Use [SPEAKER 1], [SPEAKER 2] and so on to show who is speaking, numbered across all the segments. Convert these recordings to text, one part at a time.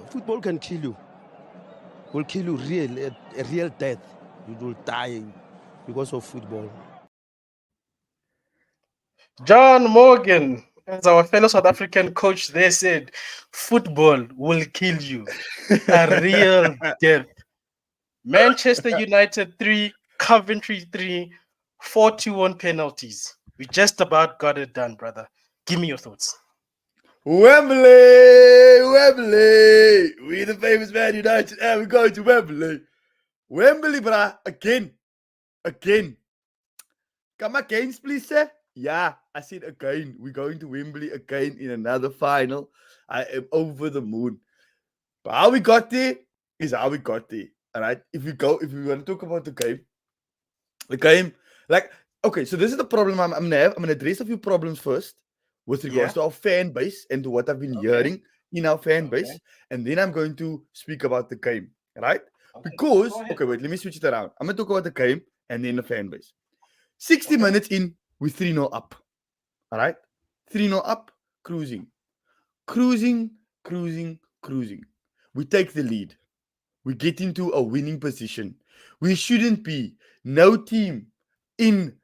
[SPEAKER 1] Football can kill you. Will kill you a real death. You will die because of football.
[SPEAKER 2] John Morgan, as our fellow South African coach there said, football will kill you. A real death. Manchester United 3, Coventry 3, 41 penalties. We just about got it done, brother. Give me your thoughts.
[SPEAKER 3] Wembley, Wembley. We the famous Man United, and we're going to Wembley. Wembley, bruh. Again. Come again, please, sir. Yeah, I said again. We're going to Wembley again in another final. I am over the moon. But how we got there is how we got there. All right. If we want to talk about the game, like, okay, so this is the problem I'm gonna have. I'm gonna address a few problems first with regards
[SPEAKER 2] Yeah.
[SPEAKER 3] to our fan base and to what I've been
[SPEAKER 2] Okay.
[SPEAKER 3] hearing in our fan
[SPEAKER 2] Okay.
[SPEAKER 3] base, and then I'm going to speak about the game, right?
[SPEAKER 2] Okay. Go
[SPEAKER 3] Because
[SPEAKER 2] ahead.
[SPEAKER 3] okay, wait, let me switch it around. I'm gonna talk about the game and then the fan base. 60
[SPEAKER 2] Okay.
[SPEAKER 3] minutes in, we 3-0 up. All right, 3-0 up, cruising, cruising, cruising, cruising. We take the lead. We get into a winning position. We shouldn't be. No team in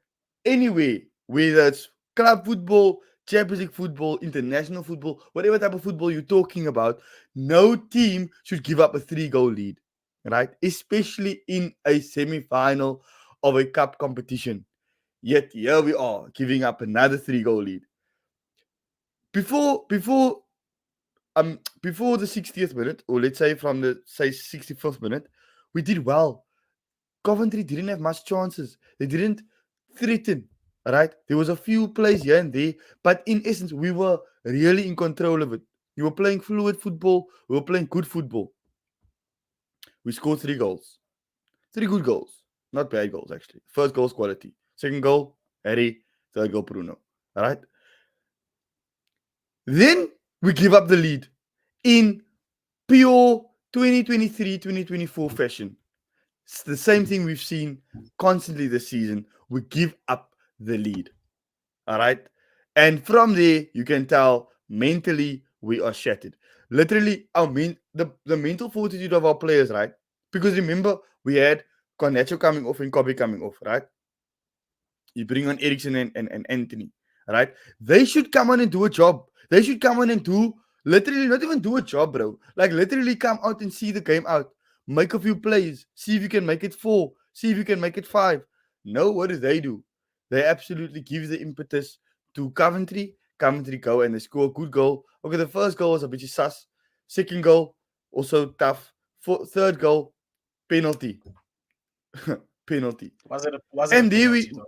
[SPEAKER 3] anywhere, whether it's club football, Champions League football, international football, whatever type of football you're talking about, no team should give up a 3-goal lead, right? Especially in a semi-final of a cup competition. Yet here we are giving up another 3-goal lead. Before before the 60th minute, or let's say from the 65th minute, we did well. Coventry didn't have much chances. They didn't threaten. Right? There was a few plays here and there, but in essence, we were really in control of it. We were playing fluid football. We were playing good football. We scored 3 goals. 3 good goals. Not bad goals, actually. First goal's quality. Second goal, Harry. Third goal, Bruno. All right? Then we give up the lead in pure 2023-2024 fashion. It's the same thing we've seen constantly this season. We give up the lead. All right. And from there, you can tell mentally we are shattered. Literally, the mental fortitude of our players, right? Because remember, we had Cornetto coming off and Kobe coming off, right? You bring on Ericsson and Anthony, right? They should come on and do a job. They should come on and do literally not even do a job, bro. Like literally come out and see the game out. Make a few plays. See if you can make it 4. See if you can make it 5. No, what do? They absolutely give the impetus to Coventry. Coventry go and they score a good goal. Okay, the first goal was a bit sus. Second goal, also tough. Third goal, penalty. Penalty.
[SPEAKER 2] Was it a
[SPEAKER 3] And there
[SPEAKER 2] penalty
[SPEAKER 3] we
[SPEAKER 2] though?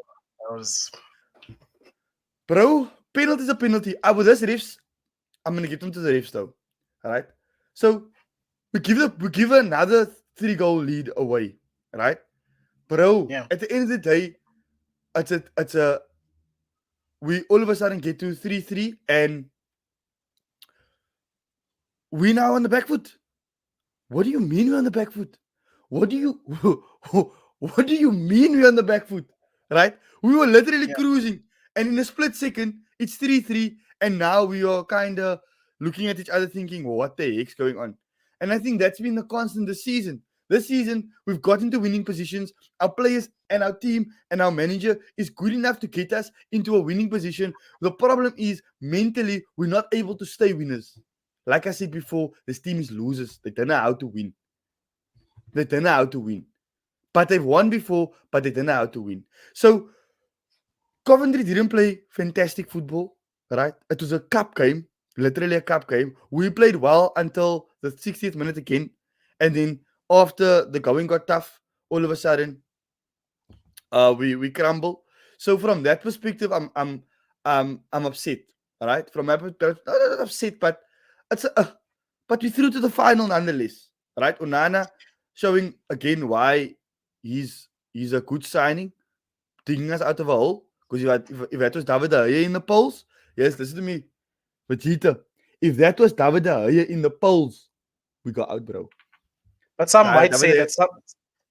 [SPEAKER 2] That was
[SPEAKER 3] Bro, penalty is a penalty. I with this refs, I'm gonna give them to the refs though. Alright. So we give another 3-goal lead away. Right? Bro,
[SPEAKER 2] yeah.
[SPEAKER 3] at the end of the day, it's a we all of a sudden get to 3-3 and we now on the back foot. What do you mean we're on the back foot? What do you what do you mean we're on the back foot? Right? We were literally
[SPEAKER 2] Yeah.
[SPEAKER 3] cruising, and in a split second, it's 3-3, and now we are kind of looking at each other thinking, well, what the heck's going on? And I think that's been the constant this season. This season, we've got into winning positions. Our players and our team and our manager is good enough to get us into a winning position. The problem is mentally, we're not able to stay winners. Like I said before, this team is losers. They don't know how to win. They don't know how to win. But they've won before, but they don't know how to win. So Coventry didn't play fantastic football, right? It was a cup game, literally a cup game. We played well until the 60th minute again. And then after the going got tough, all of a sudden, we crumble. So from that perspective, I'm upset. All right, from my perspective, not upset, but it's but we threw to the final nonetheless. Right, Onana showing again why he's a good signing, digging us out of a hole. Because if that was David De Gea in the polls, yes, listen to me, Vegeta. If that was David De Gea in the polls, we got out, bro.
[SPEAKER 2] But some might
[SPEAKER 3] David
[SPEAKER 2] say
[SPEAKER 3] De Gea,
[SPEAKER 2] that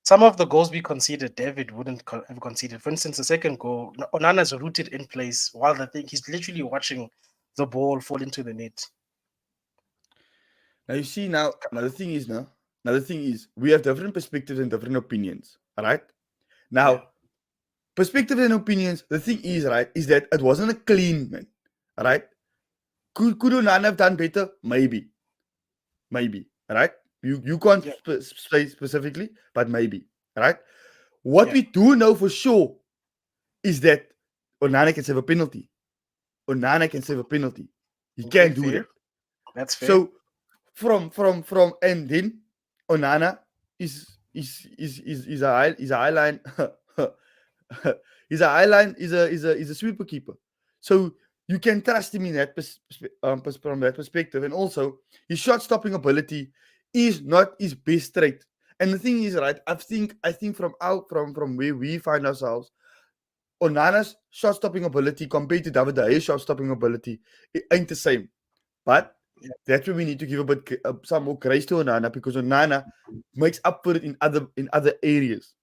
[SPEAKER 2] some of the goals we conceded, David wouldn't have conceded. For instance, the second goal, Onana's rooted in place while the thing he's literally watching the ball fall into the net.
[SPEAKER 3] Now you see now. Another thing is we have different perspectives and different opinions. All right.
[SPEAKER 2] Yeah.
[SPEAKER 3] Now perspectives and opinions. The thing is right is that it wasn't a clean man. All right. Could Onana have done better? Maybe. Right. You can't
[SPEAKER 2] Yeah.
[SPEAKER 3] say specifically, but maybe. Right. What
[SPEAKER 2] Yeah.
[SPEAKER 3] we do know for sure is that Onana can save a penalty. Onana can save a penalty. He
[SPEAKER 2] Okay,
[SPEAKER 3] can do
[SPEAKER 2] fair.
[SPEAKER 3] that.
[SPEAKER 2] That's fair.
[SPEAKER 3] So from and then Onana is a high line is a sweeper keeper. So you can trust him in that from that perspective. And also his shot stopping ability is not his best trait. And the thing is, right, I think from where we find ourselves, Onana's shot stopping ability compared to David De Gea's shot stopping ability, it ain't the same. But
[SPEAKER 2] Yeah.
[SPEAKER 3] that's where we need to give a bit some more grace to Onana, because Onana makes up for it in other areas.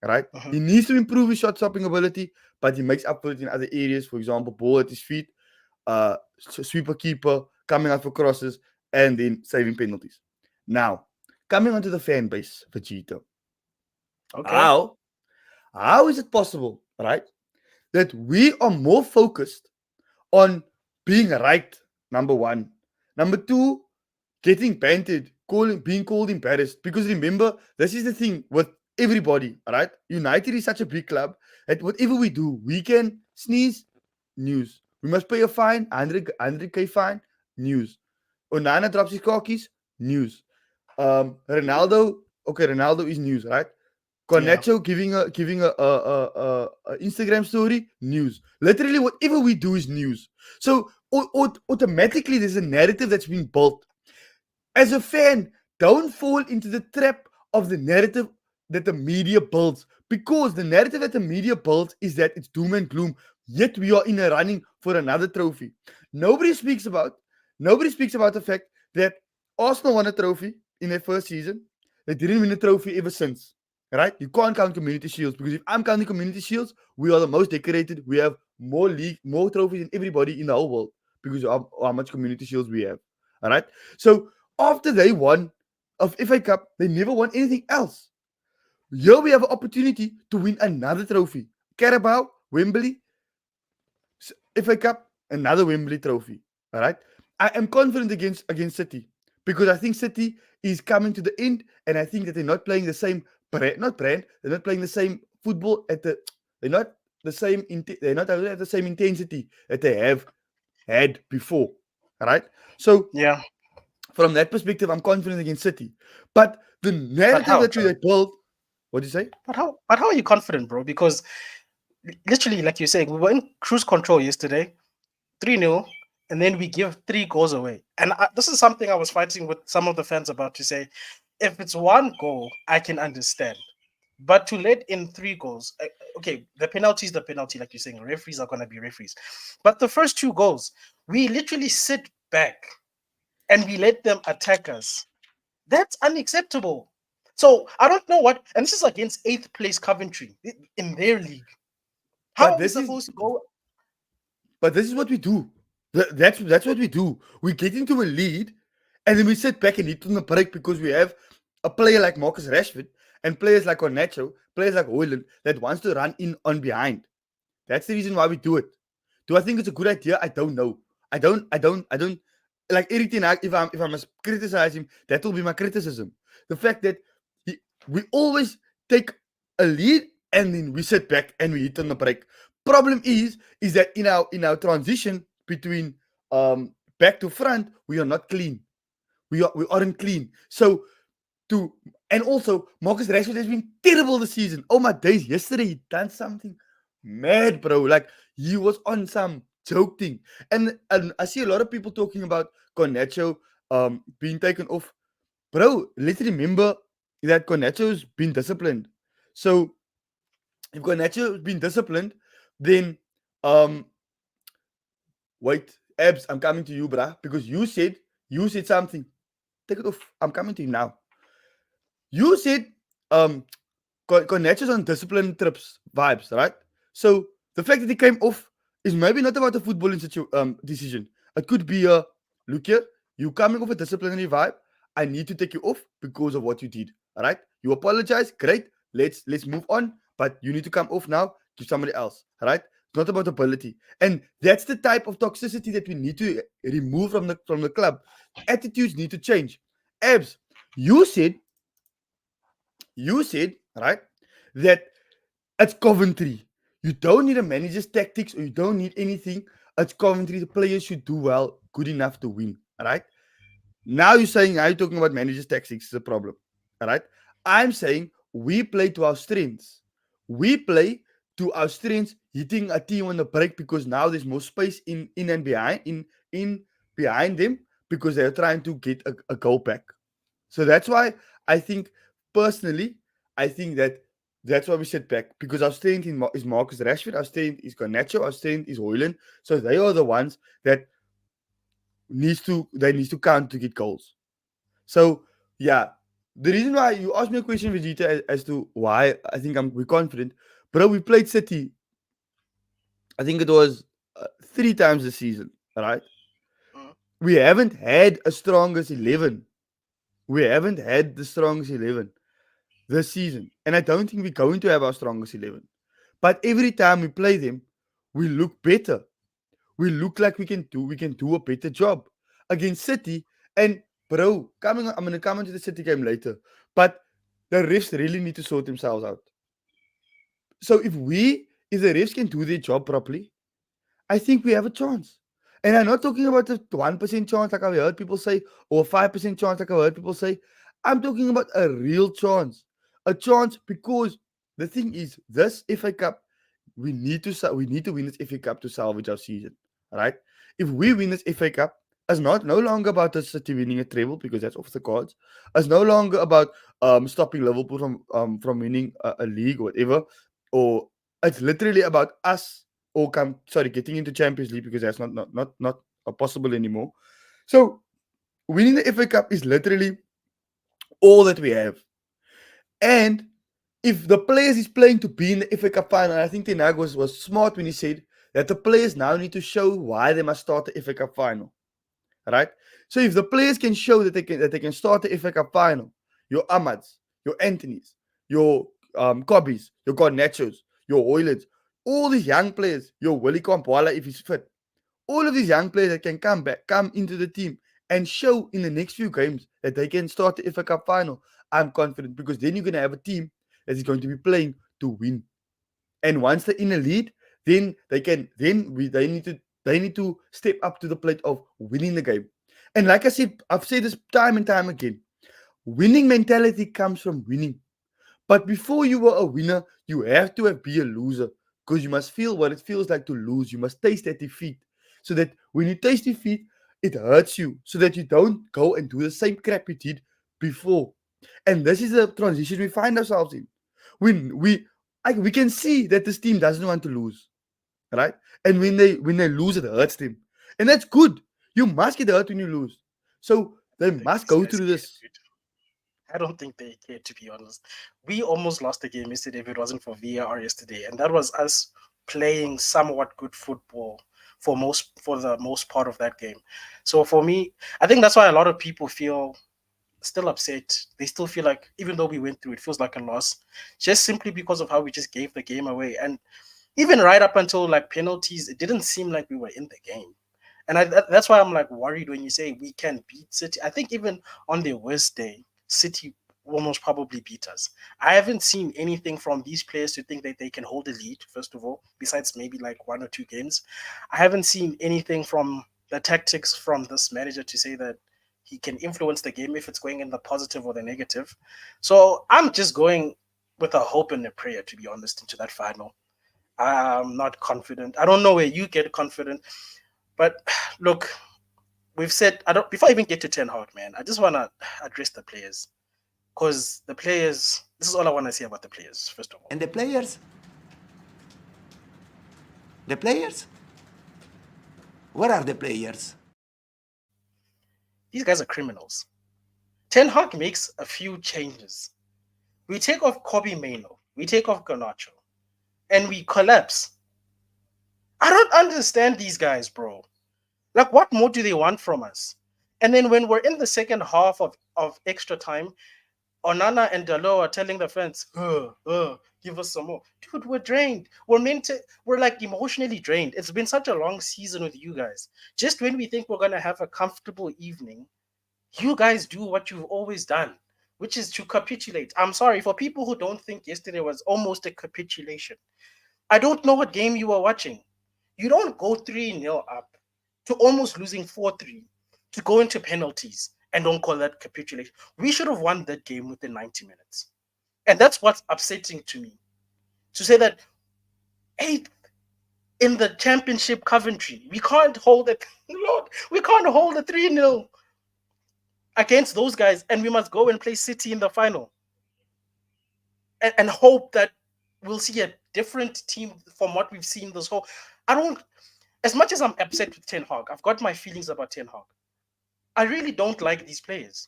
[SPEAKER 3] Right?
[SPEAKER 2] Mhm.
[SPEAKER 3] He needs to improve his shot stopping ability, but he makes up for it in other areas. For example, ball at his feet, sweeper keeper, coming out for crosses, and then saving penalties. Now, coming onto the fan base, Vegeta.
[SPEAKER 2] Okay.
[SPEAKER 3] How is it possible, right, that we are more focused on being right, number one. Number two, getting bantered, being called embarrassed. Because remember, this is the thing with everybody, right? United is such a big club that whatever we do, we can sneeze, news. We must pay a fine, 100K fine, news. Onana drops his car keys, news. Ronaldo, okay, Ronaldo is news, right?
[SPEAKER 2] Yeah.
[SPEAKER 3] Cornetto giving a Instagram story, news. Literally, whatever we do is news. So automatically, there's a narrative that's being built. As a fan, don't fall into the trap of the narrative that the media builds, because the narrative that the media builds is that it's doom and gloom. Yet we are in a running for another trophy. Nobody speaks about. Nobody speaks about the fact that Arsenal won a trophy in their first season. They didn't win a trophy ever since. Right? You can't count community shields, because if I'm counting community shields, we are the most decorated. We have more trophies than everybody in the whole world because of how much community shields we have. All right. So after they won of FA Cup, they never won anything else. Here we have an opportunity to win another trophy. Carabao, Wembley, FA Cup, another Wembley trophy. All right. I am confident against City, because I think City is coming to the end, and I think that they're not playing the same brand. Not brand. They're not playing the same football at the. They're not the same. They're not at the same intensity that they have had before. All right. So
[SPEAKER 2] Yeah.
[SPEAKER 3] from that perspective, I'm confident against City. But the
[SPEAKER 2] But
[SPEAKER 3] narrative
[SPEAKER 2] how,
[SPEAKER 3] that
[SPEAKER 2] Charlie?
[SPEAKER 3] we built, what do you say?
[SPEAKER 2] But how are you confident, bro? Because literally, like you're saying, we were in cruise control yesterday, 3-0, and then we give 3 goals away. And this is something I was fighting with some of the fans about, to say, if it's 1 goal, I can understand. But to let in 3 goals, okay, the penalty is the penalty, like you're saying, referees are going to be referees. But the first 2 goals, we literally sit back and we let them attack us. That's unacceptable. So I don't know what, and this is against 8th place Coventry in their league. How
[SPEAKER 3] But
[SPEAKER 2] are we
[SPEAKER 3] this is
[SPEAKER 2] supposed to go?
[SPEAKER 3] but this is what we do. That's what we do. We get into a lead, and then we sit back and hit on the break, because we have a player like Marcus Rashford and players like Onacho, players like Hoyland that wants to run in on behind. That's the reason why we do it. Do I think it's a good idea? I don't know. I don't like Eric Ten Hag. If I must criticize him, that will be my criticism. The fact that we always take a lead and then we sit back and we hit on the break. Problem is that in our transition between back to front, we are not clean. We aren't clean. So to and also Marcus Rashford has been terrible this season. Oh my days! Yesterday he done something mad, bro. Like he was on some joke thing, and I see a lot of people talking about Cornetto being taken off. Bro, let's remember that Cornetto's been disciplined. So if Cornetto's been disciplined, then um wait, Abs, I'm coming to you, bruh, because you said something. Take it off. I'm coming to you now. You said Cornetto's on discipline trips vibes, right? So the fact that he came off is maybe not about a footballing decision. It could be a look here, you coming off a disciplinary vibe. I need to take you off because of what you did. All right, you apologize, great. Let's move on. But you need to come off now to somebody else. All right, it's not about ability, and that's the type of toxicity that we need to remove from the club. Attitudes need to change. Abs, you said right that it's Coventry. You don't need a manager's tactics or you don't need anything. It's Coventry. The players should do well, good enough to win. All right. Now you're talking about managers' tactics is a problem. All right. I'm saying we play to our strengths. We play to our strengths, hitting a team on the break because now there's more space in and behind in behind them because they're trying to get a goal back. So that's why I think personally, I think that's why we sit back because our strength is Marcus Rashford, our strength is Garnacho, our strength is Hoyland. So they are the ones that needs to count to get goals. So yeah, the reason why you asked me a question, Vegeta, as to why I think we're confident, bro. We played City. I think it was 3 times this season. Right? We haven't had a strongest 11. We haven't had the strongest 11 this season. And I don't think we're going to have our strongest 11. But every time we play them, we look better. We look like we can do a better job against City. And bro, I'm gonna come into the City game later. But the refs really need to sort themselves out. So if the refs can do their job properly, I think we have a chance. And I'm not talking about the 1% chance like I've heard people say, or 5% chance like I've heard people say. I'm talking about a real chance. A chance because the thing is, this FA Cup, we need to win this FA Cup to salvage our season. Right? If we win this FA Cup, it's no longer about the City winning a treble because that's off the cards. It's no longer about stopping Liverpool from winning a league or whatever. Or it's literally about us getting into Champions League because that's not possible anymore. So winning the FA Cup is literally all that we have. And if the players is playing to be in the FA Cup final, I think Ten Hag was smart when he said that the players now need to show why they must start the FA Cup final. Right? So if the players can show that they can start the FA Cup final, your Amads, your Anthony's, your Cobbies, your Garnachos, your Hoylands, all these young players, your Willie Kampala if he's fit, all of these young players that can come into the team and show in the next few games that they can start the FA Cup final, I'm confident because then you're going to have a team that is going to be playing to win. And once they're in a lead, then they need to step up to the plate of winning the game. And like I said, I've said this time and time again, winning mentality comes from winning. But before you were a winner, you have to be a loser because you must feel what it feels like to lose. You must taste that defeat so that when you taste defeat, it hurts you so that you don't go and do the same crap you did before. And this is the transition we find ourselves in. When we can see that this team doesn't want to lose, right? And when they lose, it hurts them, and that's good. You must get hurt when you lose, so they must go through this.
[SPEAKER 2] I don't think they care, to be honest. We almost lost the game yesterday if it wasn't for VAR yesterday, and that was us playing somewhat good football for the most part of that game. So for me, I think that's why a lot of people feel still upset. They still feel like even though we went through, it feels like a loss, just simply because of how we just gave the game away. And even right up until like penalties, it didn't seem like we were in the game. And that's why I'm like worried when you say we can beat City. I think even on their worst day, City almost probably beat us. I haven't seen anything from these players to think that they can hold a lead, first of all, besides maybe like 1 or 2 games. I haven't seen anything from the tactics from this manager to say that he can influence the game if it's going in the positive or the negative. So I'm just going with a hope and a prayer, to be honest, into that final. I'm not confident. I don't know where you get confident, but look, we've said I don't. Before I even get to Ten Hag, man, I just want to address the players because the players. This is all I want to say about the players. First of all,
[SPEAKER 4] And the players, where are the players?
[SPEAKER 2] these guys are criminals. Ten Hag makes a few changes. We take off Kobe Mainoo, we take off Garnacho, and we collapse. I don't understand these guys, bro. Like, what more do they want from us? And then when we're in the second half of extra time, Onana and Dalo are telling the fans, give us some more. Dude, we're drained. We're like emotionally drained. It's been such a long season with you guys. Just when we think we're gonna have a comfortable evening, you guys do what you've always done, which is to capitulate. I'm sorry for people who don't think yesterday was almost a capitulation. I don't know what game you were watching. You don't go 3-0 up to almost losing 4-3 to go into penalties and don't call that capitulation. We should have won that game within 90 minutes. And that's what's upsetting to me. To say that eighth in the championship Coventry, we can't hold it. Lord, we can't hold a 3-0 against those guys, and we must go and play City in the final. And hope that we'll see a different team from what we've seen this whole. I don't, as much as I'm upset with Ten Hag, I've got my feelings about Ten Hag. I really don't like these players.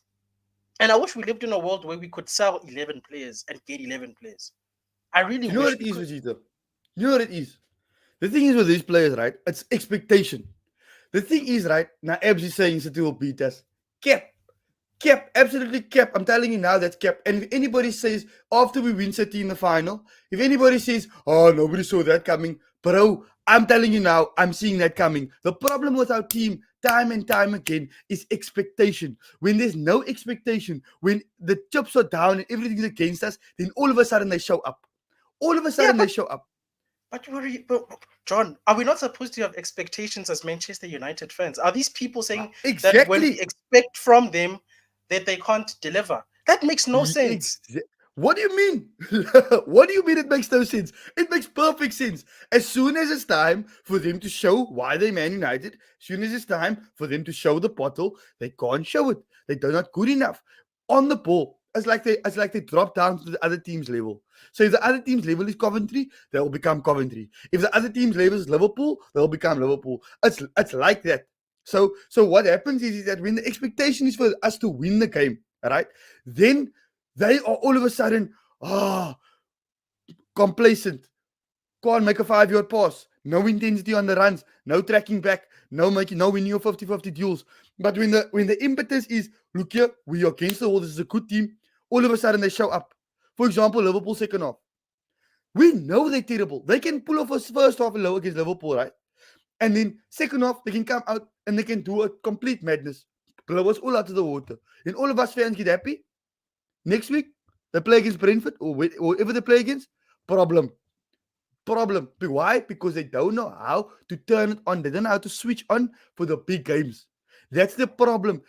[SPEAKER 2] And I wish we lived in a world where we could sell 11 players and get 11 players. I really
[SPEAKER 3] You know what
[SPEAKER 2] wish
[SPEAKER 3] it
[SPEAKER 2] we
[SPEAKER 3] is,
[SPEAKER 2] could.
[SPEAKER 3] Vegeta? You know what it is? The thing is with these players, right? It's expectation. The thing is, right? Now, Ebs is saying City will beat us. Cap. Cap. Absolutely cap. I'm telling you now, that's cap. And if anybody says, after we win City in the final, if anybody says, oh, nobody saw that coming, bro, I'm telling you now, I'm seeing that coming. The problem with our team, time and time again, is expectation. When there's no expectation, when the chips are down and everything's against us, then all of a sudden they show up. All of a
[SPEAKER 2] Yeah,
[SPEAKER 3] sudden they show up.
[SPEAKER 2] but John, are we not supposed to have expectations as Manchester United fans? Are these people saying that when we
[SPEAKER 3] Exactly.
[SPEAKER 2] expect from them that they can't deliver? That makes no sense.
[SPEAKER 3] What do you mean? What do you mean it makes no sense? It makes perfect sense. As soon as it's time for them to show why they're Man United, as soon as it's time for them to show the bottle, they can't show it. They're not good enough. On the ball, it's like they drop down to the other team's level. So if the other team's level is Coventry, they'll become Coventry. If the other team's level is Liverpool, they'll become Liverpool. It's like that. So what happens is that when the expectation is for us to win the game, right? Then they are all of a sudden complacent. Can't make a 5-yard pass. No intensity on the runs. No tracking back. No winning of 50-50 duels. But when the impetus is, look here, we are against the wall. This is a good team. All of a sudden they show up. For example, Liverpool second half. We know they're terrible. They can pull off a first half low against Liverpool, right? And then second half, they can come out and they can do a complete madness. Blow us all out of the water. And all of us fans get happy. Next week, they play against Brentford or whoever they play against. Problem. Why? Because they don't know how to turn it on. They don't know how to switch on for the big games. That's the problem.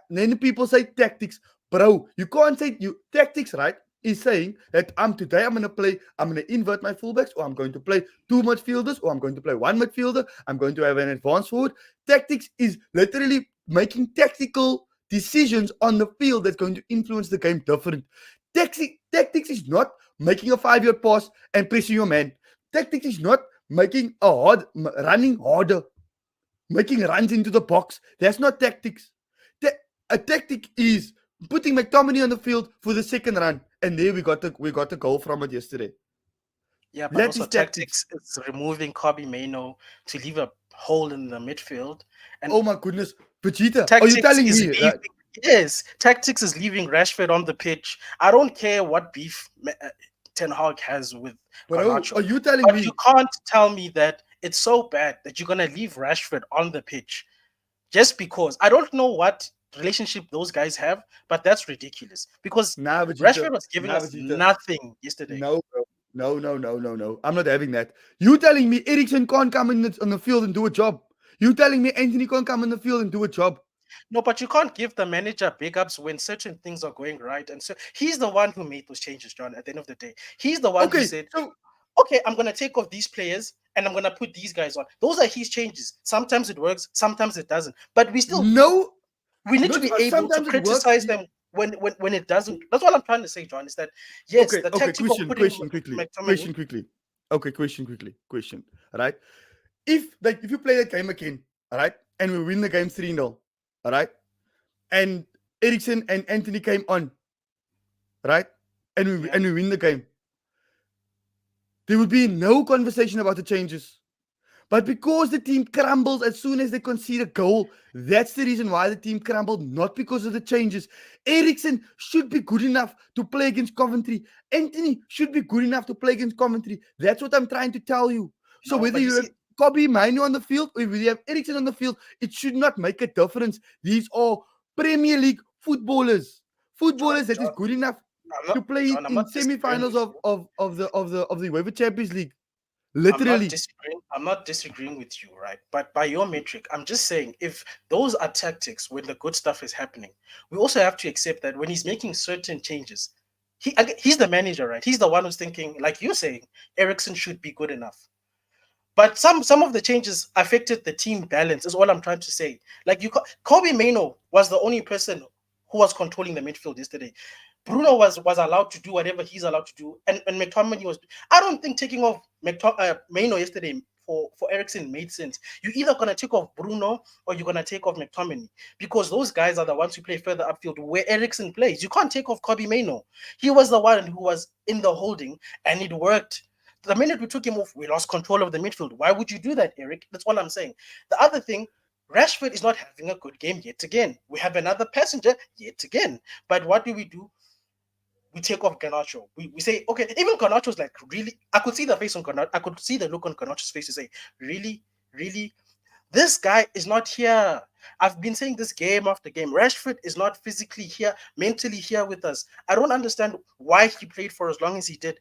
[SPEAKER 3] Then people say tactics. Bro, you can't say tactics, right? Is saying that I'm going to invert my fullbacks, or I'm going to play 2 midfielders, or I'm going to play 1 midfielder, I'm going to have an advanced forward. Tactics is literally making tactical decisions on the field that's going to influence the game different. Tactics is not making a 5-yard pass and pressing your man. Tactics is not making running harder, making runs into the box. That's not tactics. A tactic is putting McTominay on the field for the second run, and there we got the goal from it yesterday.
[SPEAKER 2] Yeah, but
[SPEAKER 3] That
[SPEAKER 2] also
[SPEAKER 3] is tactics.
[SPEAKER 2] tactics is removing Kobe Mano to leave a hole in the midfield. And
[SPEAKER 3] Oh my goodness, Vegeta, are you
[SPEAKER 2] tactics
[SPEAKER 3] telling
[SPEAKER 2] is
[SPEAKER 3] me
[SPEAKER 2] leaving.
[SPEAKER 3] that?
[SPEAKER 2] Yes, tactics is leaving Rashford on the pitch. I don't care what beef Ten Hag has with
[SPEAKER 3] Bro,
[SPEAKER 2] Garnacho,
[SPEAKER 3] are you telling
[SPEAKER 2] but you
[SPEAKER 3] me?
[SPEAKER 2] can't tell me that it's so bad that you're gonna leave Rashford on the pitch just because. I don't know what relationship those guys have, but that's ridiculous because
[SPEAKER 3] Nah, Vegeta.
[SPEAKER 2] Rashford was giving
[SPEAKER 3] Nah,
[SPEAKER 2] us
[SPEAKER 3] Vegeta.
[SPEAKER 2] nothing yesterday.
[SPEAKER 3] No, bro. No. I'm not having that. You telling me Ericsson can't come on the field and do a job? You telling me Anthony can't come in the field and do a job?
[SPEAKER 2] No, but you can't give the manager big ups when certain things are going right. And so he's the one who made those changes, John, at the end of the day. He's the one who
[SPEAKER 3] Okay,
[SPEAKER 2] said,
[SPEAKER 3] so
[SPEAKER 2] okay, I'm going to take off these players and I'm going to put these guys on. Those are his changes. Sometimes it works, sometimes it doesn't. But
[SPEAKER 3] no,
[SPEAKER 2] we need to
[SPEAKER 3] not
[SPEAKER 2] be able to
[SPEAKER 3] sometimes it works.
[SPEAKER 2] criticize them when it doesn't. That's what I'm trying to say, John, is that, yes, the
[SPEAKER 3] Okay.
[SPEAKER 2] tactic of putting
[SPEAKER 3] Question quickly.
[SPEAKER 2] McTominay.
[SPEAKER 3] Okay, question. All right. If you play that game again, all right, and we win the game 3-0, all right, and Ericsson and Anthony came on, right,
[SPEAKER 2] Yeah.
[SPEAKER 3] and we win the game, there would be no conversation about the changes. But because the team crumbles as soon as they concede a goal, that's the reason why the team crumbled, not because of the changes. Eriksen should be good enough to play against Coventry. Anthony should be good enough to play against Coventry. That's what I'm trying to tell you. So
[SPEAKER 2] No,
[SPEAKER 3] whether
[SPEAKER 2] but you
[SPEAKER 3] you have
[SPEAKER 2] see,
[SPEAKER 3] Kobe Manu on the field or whether you have Eriksen on the field, it should not make a difference. These are Premier League footballers. Footballers that is good enough to play
[SPEAKER 2] I'm
[SPEAKER 3] in
[SPEAKER 2] not disagreeing
[SPEAKER 3] semi-finals
[SPEAKER 2] with you.
[SPEAKER 3] of the UEFA Champions League.
[SPEAKER 2] I'm not
[SPEAKER 3] Literally.
[SPEAKER 2] disagreeing. I'm not disagreeing with you, right? But by your metric, I'm just saying if those are tactics when the good stuff is happening, we also have to accept that when he's making certain changes, he's the manager, right? He's the one who's thinking, like you're saying, Ericsson should be good enough. But some of the changes affected the team balance. Is all I'm trying to say. Like Kobe Mano was the only person who was controlling the midfield yesterday. Bruno was allowed to do whatever he's allowed to do, and McTominay was. I don't think taking off Mano yesterday for Ericsson made sense. You're either gonna take off Bruno or you're gonna take off McTominay because those guys are the ones who play further upfield where Ericsson plays. You can't take off Kobe Mano. He was the one who was in the holding, and it worked. The minute we took him off, we lost control of the midfield. Why would you do that, Eric? That's all I'm saying. The other thing, Rashford is not having a good game yet again. We have another passenger yet again. But what do? We take off Garnacho. We say, okay, even Garnacho's like, really? I could see the face on Garnacho. I could see the look on Garnacho's face to say, really? Really? This guy is not here. I've been saying this game after game. Rashford is not physically here, mentally here with us. I don't understand why he played for as long as he did.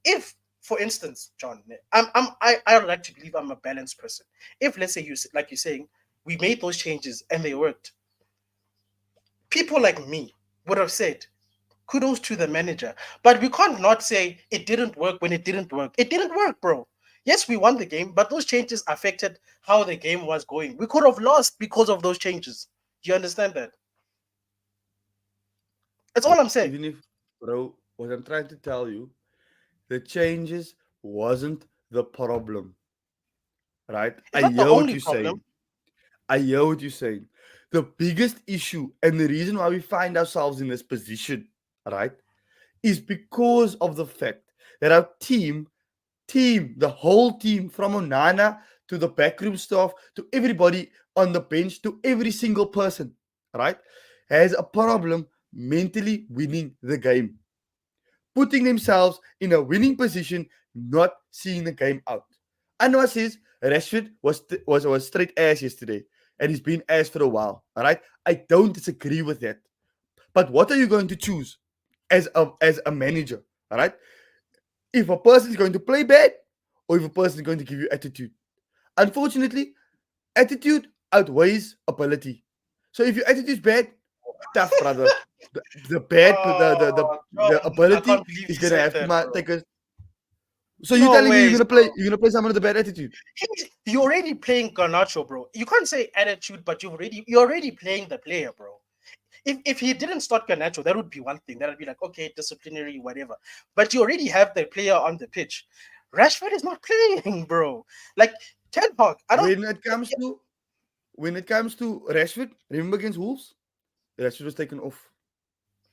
[SPEAKER 2] If, for instance, John, I would like to believe I'm a balanced person. If, let's say, like you're saying, we made those changes and they worked, people like me would have said, kudos to the manager. But we can't not say it didn't work when it didn't work. It didn't work, bro. Yes, we won the game, but those changes affected how the game was going. We could have lost because of those changes. Do you understand that? That's all I'm saying.
[SPEAKER 3] Even if, bro, what I'm trying to tell you, the changes wasn't the problem, right?
[SPEAKER 2] It's
[SPEAKER 3] I
[SPEAKER 2] not the
[SPEAKER 3] hear what
[SPEAKER 2] only
[SPEAKER 3] you're
[SPEAKER 2] problem.
[SPEAKER 3] saying. I hear what you're saying. The biggest issue and the reason why we find ourselves in this position, right, is because of the fact that our the whole team, from Onana to the backroom staff to everybody on the bench to every single person, right, has a problem mentally winning the game, putting themselves in a winning position, not seeing the game out. Anwar says Rashford was straight ass yesterday, and he's been ass for a while. All right, I don't disagree with that. But what are you going to choose as a manager? All right, if a person is going to play bad, or if a person is going to give you attitude. Unfortunately, attitude outweighs ability. So if your attitude is bad, tough brother. The bad,
[SPEAKER 2] Oh,
[SPEAKER 3] the
[SPEAKER 2] John, I
[SPEAKER 3] ability
[SPEAKER 2] can't believe
[SPEAKER 3] is
[SPEAKER 2] you
[SPEAKER 3] gonna
[SPEAKER 2] said
[SPEAKER 3] have to
[SPEAKER 2] that, bro.
[SPEAKER 3] take a. So you're
[SPEAKER 2] No
[SPEAKER 3] telling me
[SPEAKER 2] ways, bro.
[SPEAKER 3] you're gonna play someone with a bad attitude?
[SPEAKER 2] You're already playing Garnacho, bro. You can't say attitude, but you're already playing the player, bro. If he didn't start Garnacho, that would be one thing. That would be like, okay, disciplinary, whatever. But you already have the player on the pitch. Rashford is not playing, bro. Like Ten Hag, I don't.
[SPEAKER 3] When it comes to Rashford, remember against Wolves, Rashford was taken off.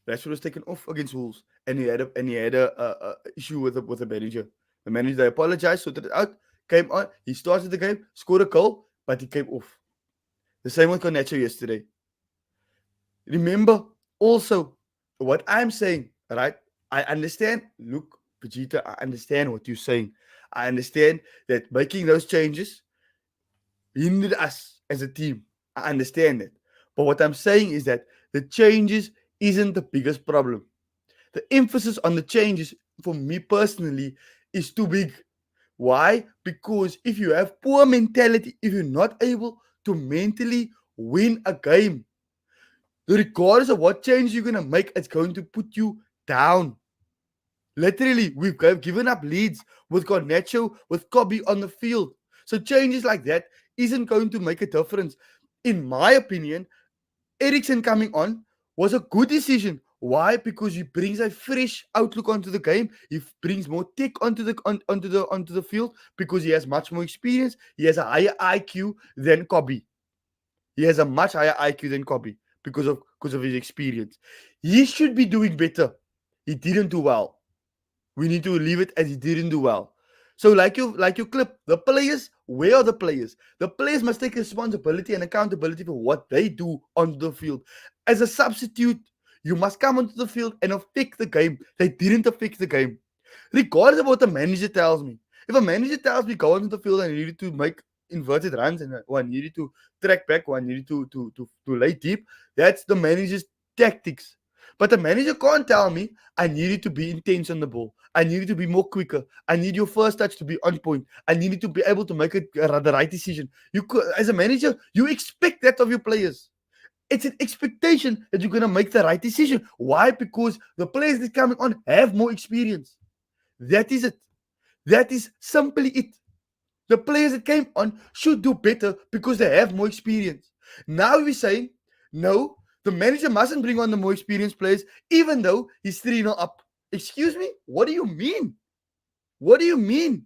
[SPEAKER 3] Rashford was taken off against Wolves, and he had a issue with the manager. The manager they apologized, sorted it out, came on. He started the game, scored a goal, but he came off. The same with Garnacho yesterday. Remember also what I'm saying, right? I understand. Look, Vegeta, I understand what you're saying. I understand that making those changes hindered us as a team. I understand that. But what I'm saying is that the changes isn't the biggest problem. The emphasis on the changes, for me personally, is too big. Why? Because if you have poor mentality, if you're not able to mentally win a game, regardless of what change you're going to make, it's going to put you down. Literally, we've given up leads with Garnacho, with Kobe on the field. So changes like that isn't going to make a difference. In my opinion, Eriksen coming on was a good decision. Why? Because he brings a fresh outlook onto the game. He brings more tech onto the field because he has much more experience. He has a higher IQ than Kobe. He has a much higher IQ than Kobe because of his experience. He should be doing better. He didn't do well. We need to leave it as he didn't do well. So like your clip, the players Where are the players? The players must take responsibility and accountability for what they do on the field. As a substitute, you must come onto the field and affect the game. They didn't affect the game. Regardless of what the manager tells me. If a manager tells me go onto the field and I needed to make inverted runs and one needed to track back, one needed to lay deep, that's the manager's tactics. But the manager can't tell me I needed to be intense on the ball. I needed to be more quicker. I need your first touch to be on point. I needed to be able to make the right decision. You could, as a manager, you expect that of your players. It's an expectation that you're going to make the right decision. Why? Because the players that coming on have more experience. That is it. That is simply it. The players that came on should do better because they have more experience. Now we're saying, no, the manager mustn't bring on the more experienced players, even though he's 3-0 up. Excuse me? What do you mean? What do you mean?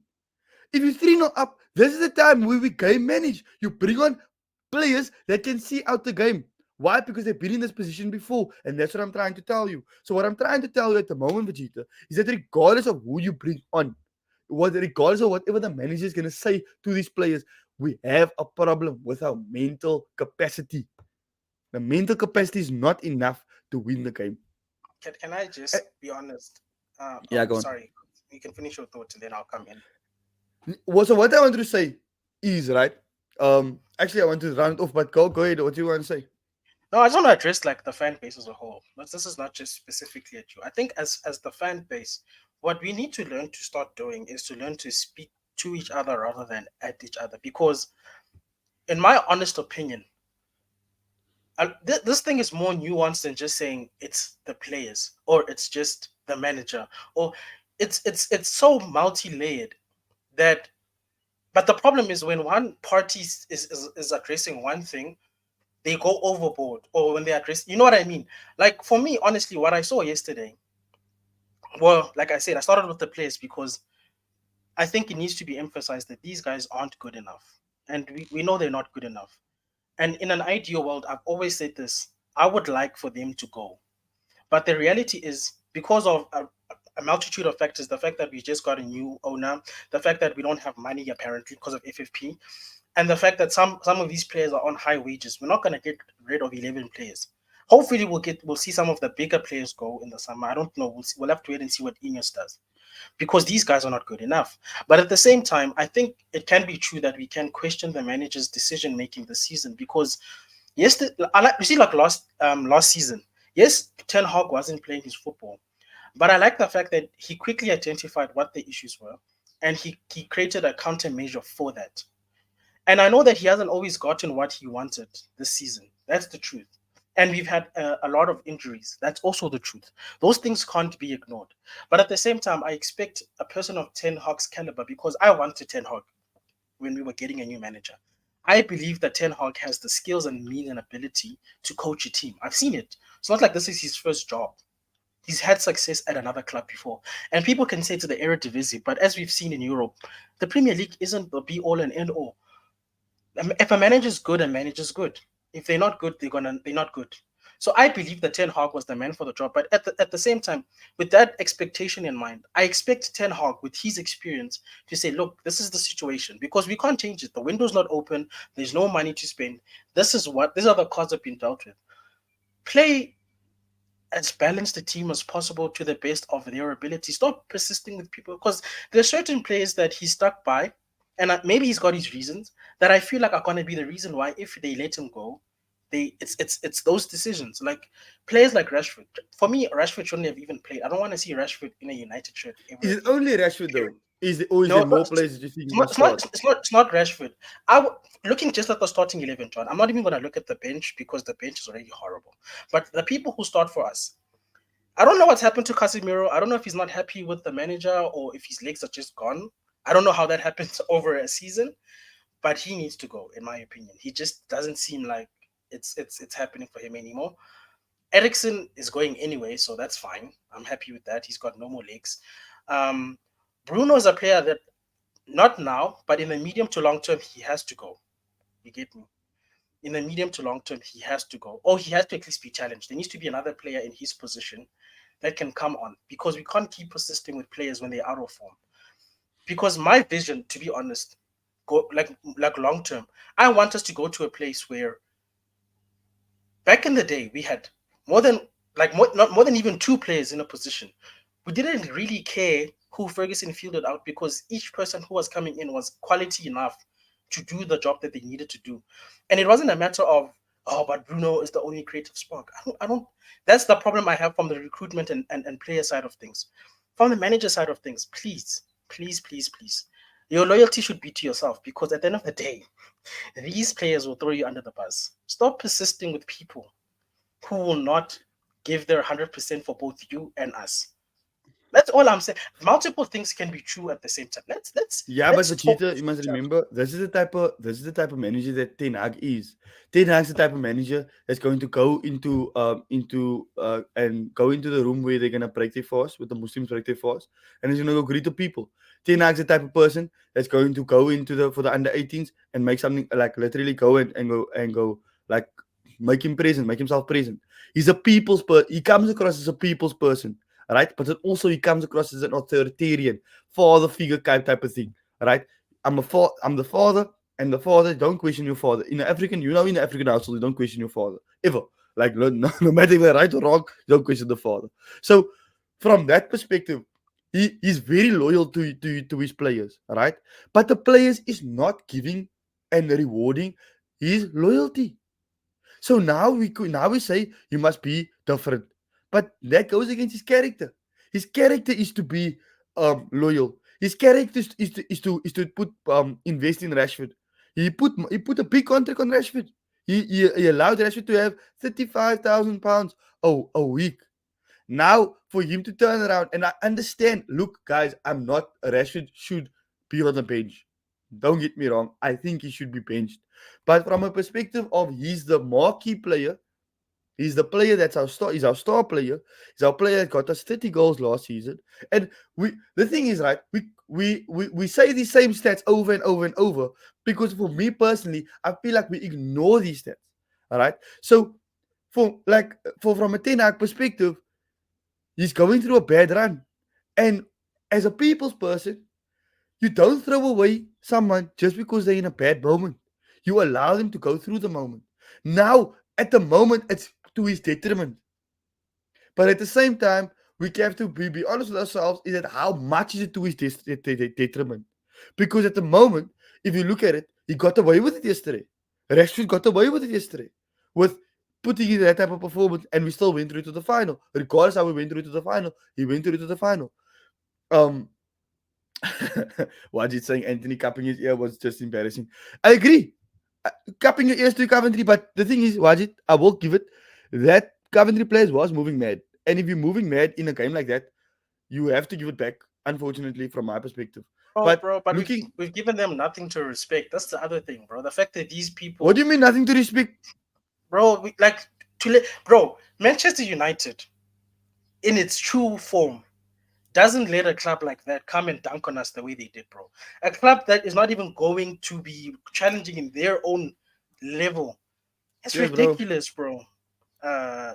[SPEAKER 3] If you're 3-0 up, this is the time where we game manage. You bring on players that can see out the game. Why? Because they've been in this position before. And that's what I'm trying to tell you. So what I'm trying to tell you at the moment, Vegeta, is that regardless of who you bring on, regardless of whatever the manager is going to say to these players, we have a problem with our mental capacity. The mental capacity is not enough to win the game.
[SPEAKER 2] Can I just be honest?
[SPEAKER 3] Yeah, go on.
[SPEAKER 2] Sorry, you can finish your thoughts and then I'll come in.
[SPEAKER 3] Well, so what I want to say is, right, actually I want to round off, but go ahead. What do you want to say?
[SPEAKER 2] No, I just want to address like the fan base as a whole. But this is not just specifically at you. I think as the fan base, what we need to learn to start doing is to learn to speak to each other rather than at each other. Because, in my honest opinion, this thing is more nuanced than just saying it's the players or it's just the manager or it's so multi-layered that. But the problem is when one party is addressing one thing, they go overboard, or when they address, you know what I mean? Like for me, honestly, what I saw yesterday, well, like I said, I started with the players because I think it needs to be emphasized that these guys aren't good enough. And we know they're not good enough. And in an ideal world, I've always said this, I would like for them to go. But the reality is, because of a multitude of factors, the fact that we just got a new owner, the fact that we don't have money apparently because of FFP, and the fact that some of these players are on high wages, we're not going to get rid of 11 players. Hopefully, we'll see some of the bigger players go in the summer. I don't know. We'll have to wait and see what Ineos does, because these guys are not good enough. But at the same time, I think it can be true that we can question the manager's decision making this season, because yesterday, you see, like last season, yes, Ten Hag wasn't playing his football, but I like the fact that he quickly identified what the issues were, and he created a countermeasure for that. And I know that he hasn't always gotten what he wanted this season. That's the truth. And we've had a lot of injuries. That's also the truth. Those things can't be ignored. But at the same time, I expect a person of Ten Hag's caliber, because I wanted Ten Hag when we were getting a new manager. I believe that Ten Hag has the skills and means and ability to coach a team. I've seen it. It's not like this is his first job. He's had success at another club before. And people can say to the Eredivisie, but as we've seen in Europe, the Premier League isn't the be-all and end-all. If a manager's good, a manager's good. If they're not good, they're not good. So I believe that Ten Hag was the man for the job. But at the same time, with that expectation in mind, I expect Ten Hag, with his experience, to say, look, this is the situation, because we can't change it. The window's not open. There's no money to spend. These are the cards that have been dealt with. Play as balanced a team as possible to the best of their ability. Stop persisting with people, because there are certain players that he's stuck by, and maybe he's got his reasons, that I feel like are going to be the reason why, if they let him go, it's those decisions. Like players like Rashford. For me, Rashford shouldn't have even played. I don't want to see Rashford in a United shirt ever.
[SPEAKER 3] Is it only Rashford though? Is there more players that you think must start?
[SPEAKER 2] It's not Rashford. Looking just at the starting 11, John, I'm not even going to look at the bench, because the bench is already horrible. But the people who start for us, I don't know what's happened to Casemiro. I don't know if he's not happy with the manager or if his legs are just gone. I don't know how that happens over a season, but he needs to go, in my opinion. He just doesn't seem like it's happening for him anymore. Eriksen is going anyway, so that's fine. I'm happy with that. He's got no more legs. Bruno is a player that, not now, but in the medium to long term, he has to go. You get me? In the medium to long term, he has to go. Or he has to at least be challenged. There needs to be another player in his position that can come on, because we can't keep persisting with players when they're out of form. Because my vision, to be honest, go like long term. I want us to go to a place where back in the day we had more than not more than even two players in a position. We didn't really care who Ferguson fielded out because each person who was coming in was quality enough to do the job that they needed to do. And it wasn't a matter of, oh, but Bruno is the only creative spark. I don't that's the problem I have from the recruitment and player side of things. From the manager side of things, please, please, please, please. Your loyalty should be to yourself because at the end of the day, these players will throw you under the bus. Stop persisting with people who will not give their 100% for both you and us. That's all I'm saying. Multiple things can be true at the same time.
[SPEAKER 3] Yeah, but
[SPEAKER 2] Let's talk
[SPEAKER 3] Vegeta,
[SPEAKER 2] this
[SPEAKER 3] you must
[SPEAKER 2] stuff.
[SPEAKER 3] remember this is the type of manager that Ten Hag is. Ten Hag's the type of manager that's going to go into the room where they're gonna break their fast with the Muslims break their fast, and he's gonna go greet the people. Ten Hag's the type of person that's going to go into the for the under 18s and make something like literally go and go like make him present, make himself present. He's a people's person. He comes across as a people's person, right? But then also he comes across as an authoritarian father figure type of thing, right? I'm the father, and the father don't question your father. In the African household, you don't question your father ever. Like no matter if they're right or wrong, you don't question the father. So from that perspective, he's very loyal to his players, right? But the players is not giving and rewarding his loyalty. So now we say you must be different, but that goes against his character. His character is to be loyal. His character is to put invest in Rashford. He put a big contract on Rashford. He allowed Rashford to have £35,000 a week. Now for him to turn around, and I understand. Look, guys, I'm not Rashford should be on the bench. Don't get me wrong. I think he should be benched. But from a perspective of he's the marquee player, he's the player that's our star. He's our star player. He's our player that got us 30 goals last season. And the thing is, right? We say these same stats over and over and over because for me personally, I feel like we ignore these stats. All right. So for from a Ten Hag perspective, he's going through a bad run, and as a people's person, you don't throw away someone just because they're in a bad moment. You allow them to go through the moment. Now, at the moment, it's to his detriment. But at the same time, we have to be honest with ourselves is that how much is it to his detriment? Because at the moment, if you look at it, he got away with it yesterday. Rashford got away with it yesterday with putting in that type of performance, and we still went through to the final. Regardless how we went through to the final, he went through to the final. Wajid saying Anthony cupping his ear was just embarrassing. I agree. Cupping your ears to Coventry, but the thing is, Wajid, I will give it that Coventry players was moving mad. And if you're moving mad in a game like that, you have to give it back, unfortunately, from my perspective.
[SPEAKER 2] Oh,
[SPEAKER 3] But
[SPEAKER 2] bro, but
[SPEAKER 3] looking,
[SPEAKER 2] we've given them nothing to respect. That's the other thing, bro. The fact that these people,
[SPEAKER 3] what do you mean nothing to respect?
[SPEAKER 2] bro, bro, Manchester United, in its true form, doesn't let a club like that come and dunk on us the way they did, bro. A club that is not even going to be challenging in their own level. It's
[SPEAKER 3] Yes, bro.
[SPEAKER 2] ridiculous, bro.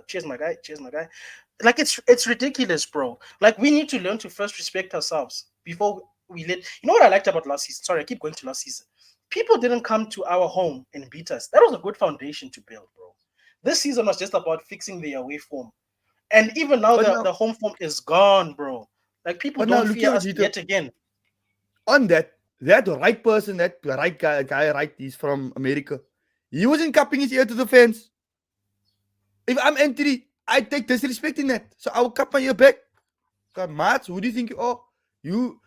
[SPEAKER 2] Cheers, my guy. Cheers, my guy. Like it's ridiculous, bro. Like we need to learn to first respect ourselves before we let. You know what I liked about last season? Sorry, I keep going to last season. People didn't come to our home and beat us. That was a good foundation to build, bro. This season was just about fixing the away form, and even now
[SPEAKER 3] But
[SPEAKER 2] the home form is gone, bro. Like people
[SPEAKER 3] now
[SPEAKER 2] don't
[SPEAKER 3] look
[SPEAKER 2] fear
[SPEAKER 3] here,
[SPEAKER 2] us
[SPEAKER 3] Vegeta.
[SPEAKER 2] yet again.
[SPEAKER 3] On that right person, that right guy right, he's from America. He wasn't cupping his ear to the fans. If I'm Anthony, I take disrespect in that. So I will cup my ear back. God, Mats, who do you think you are? You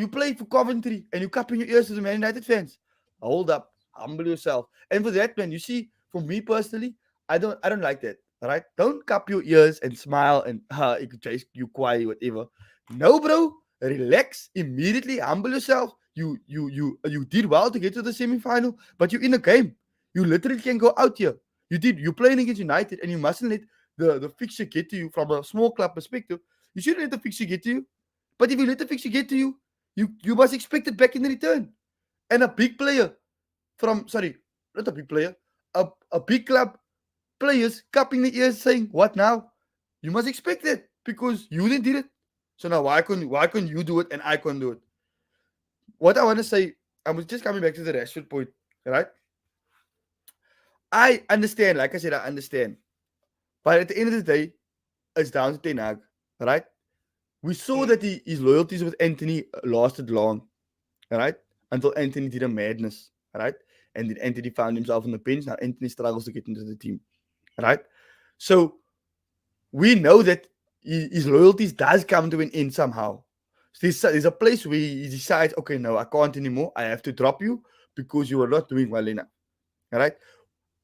[SPEAKER 3] play for Coventry and you cupping your ears to the Man United fans. Hold up, humble yourself. And for that, man, you see, for me personally, I don't like that. All right, don't cup your ears and smile and you quiet whatever. No, bro, relax immediately. Humble yourself. You did well to get to the semi-final, but you're in a game. You literally can go out here. You're playing against United, and you mustn't let the fixture get to you from a small club perspective. You shouldn't let the fixture get to you. But if you let the fixture get to you, you must expect it back in return. And a big player not a big player, a big club players cupping the ears saying, "What now?" You must expect it because you didn't did it. So now why couldn't you do it and I couldn't do it? What I want to say, I was just coming back to the Rashford point, right? I understand, like I said, I understand. But at the end of the day, it's down to Ten Hag, right? We saw that his loyalties with Anthony lasted long, right? Until Anthony did a madness, right? And then Anthony found himself on the bench. Now Anthony struggles to get into the team, right? So we know that his loyalties does come to an end somehow. So there's a place where he decides, okay, no, I can't anymore. I have to drop you because you are not doing well enough, right?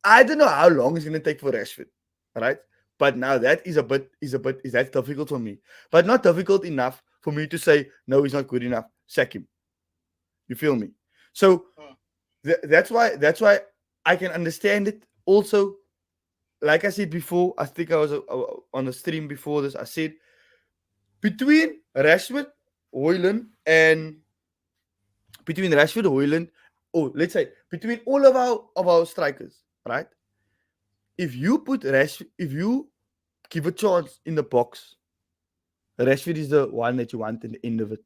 [SPEAKER 3] I don't know how long it's going to take for Rashford, right? But now that is that difficult for me, but not difficult enough for me to say no, he's not good enough. Sack him. You feel me? So that's why I can understand it. Also, like I said before, I think I was on the stream before this. I said between Rashford, Hoyland, and between Rashford, Hoyland, oh, let's say between all of our strikers, right? If you put Rashford, if you give a chance in the box, Rashford is the one that you want at the end of it.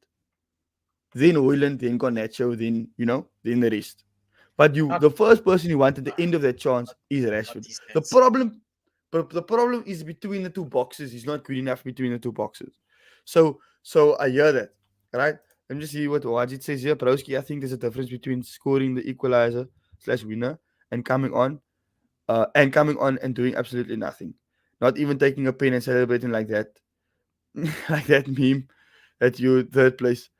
[SPEAKER 3] Then Hoyland, then Garnacho, then then the rest. But the first person you want at the end of that chance is Rashford. The problem is between the two boxes. He's not good enough between the two boxes. So I hear that, right? Let me just see what Wajid says here. Broski, I think there's a difference between scoring the equalizer / winner and coming on and doing absolutely nothing. Not even taking a pen and celebrating like that. Like that meme that you third place.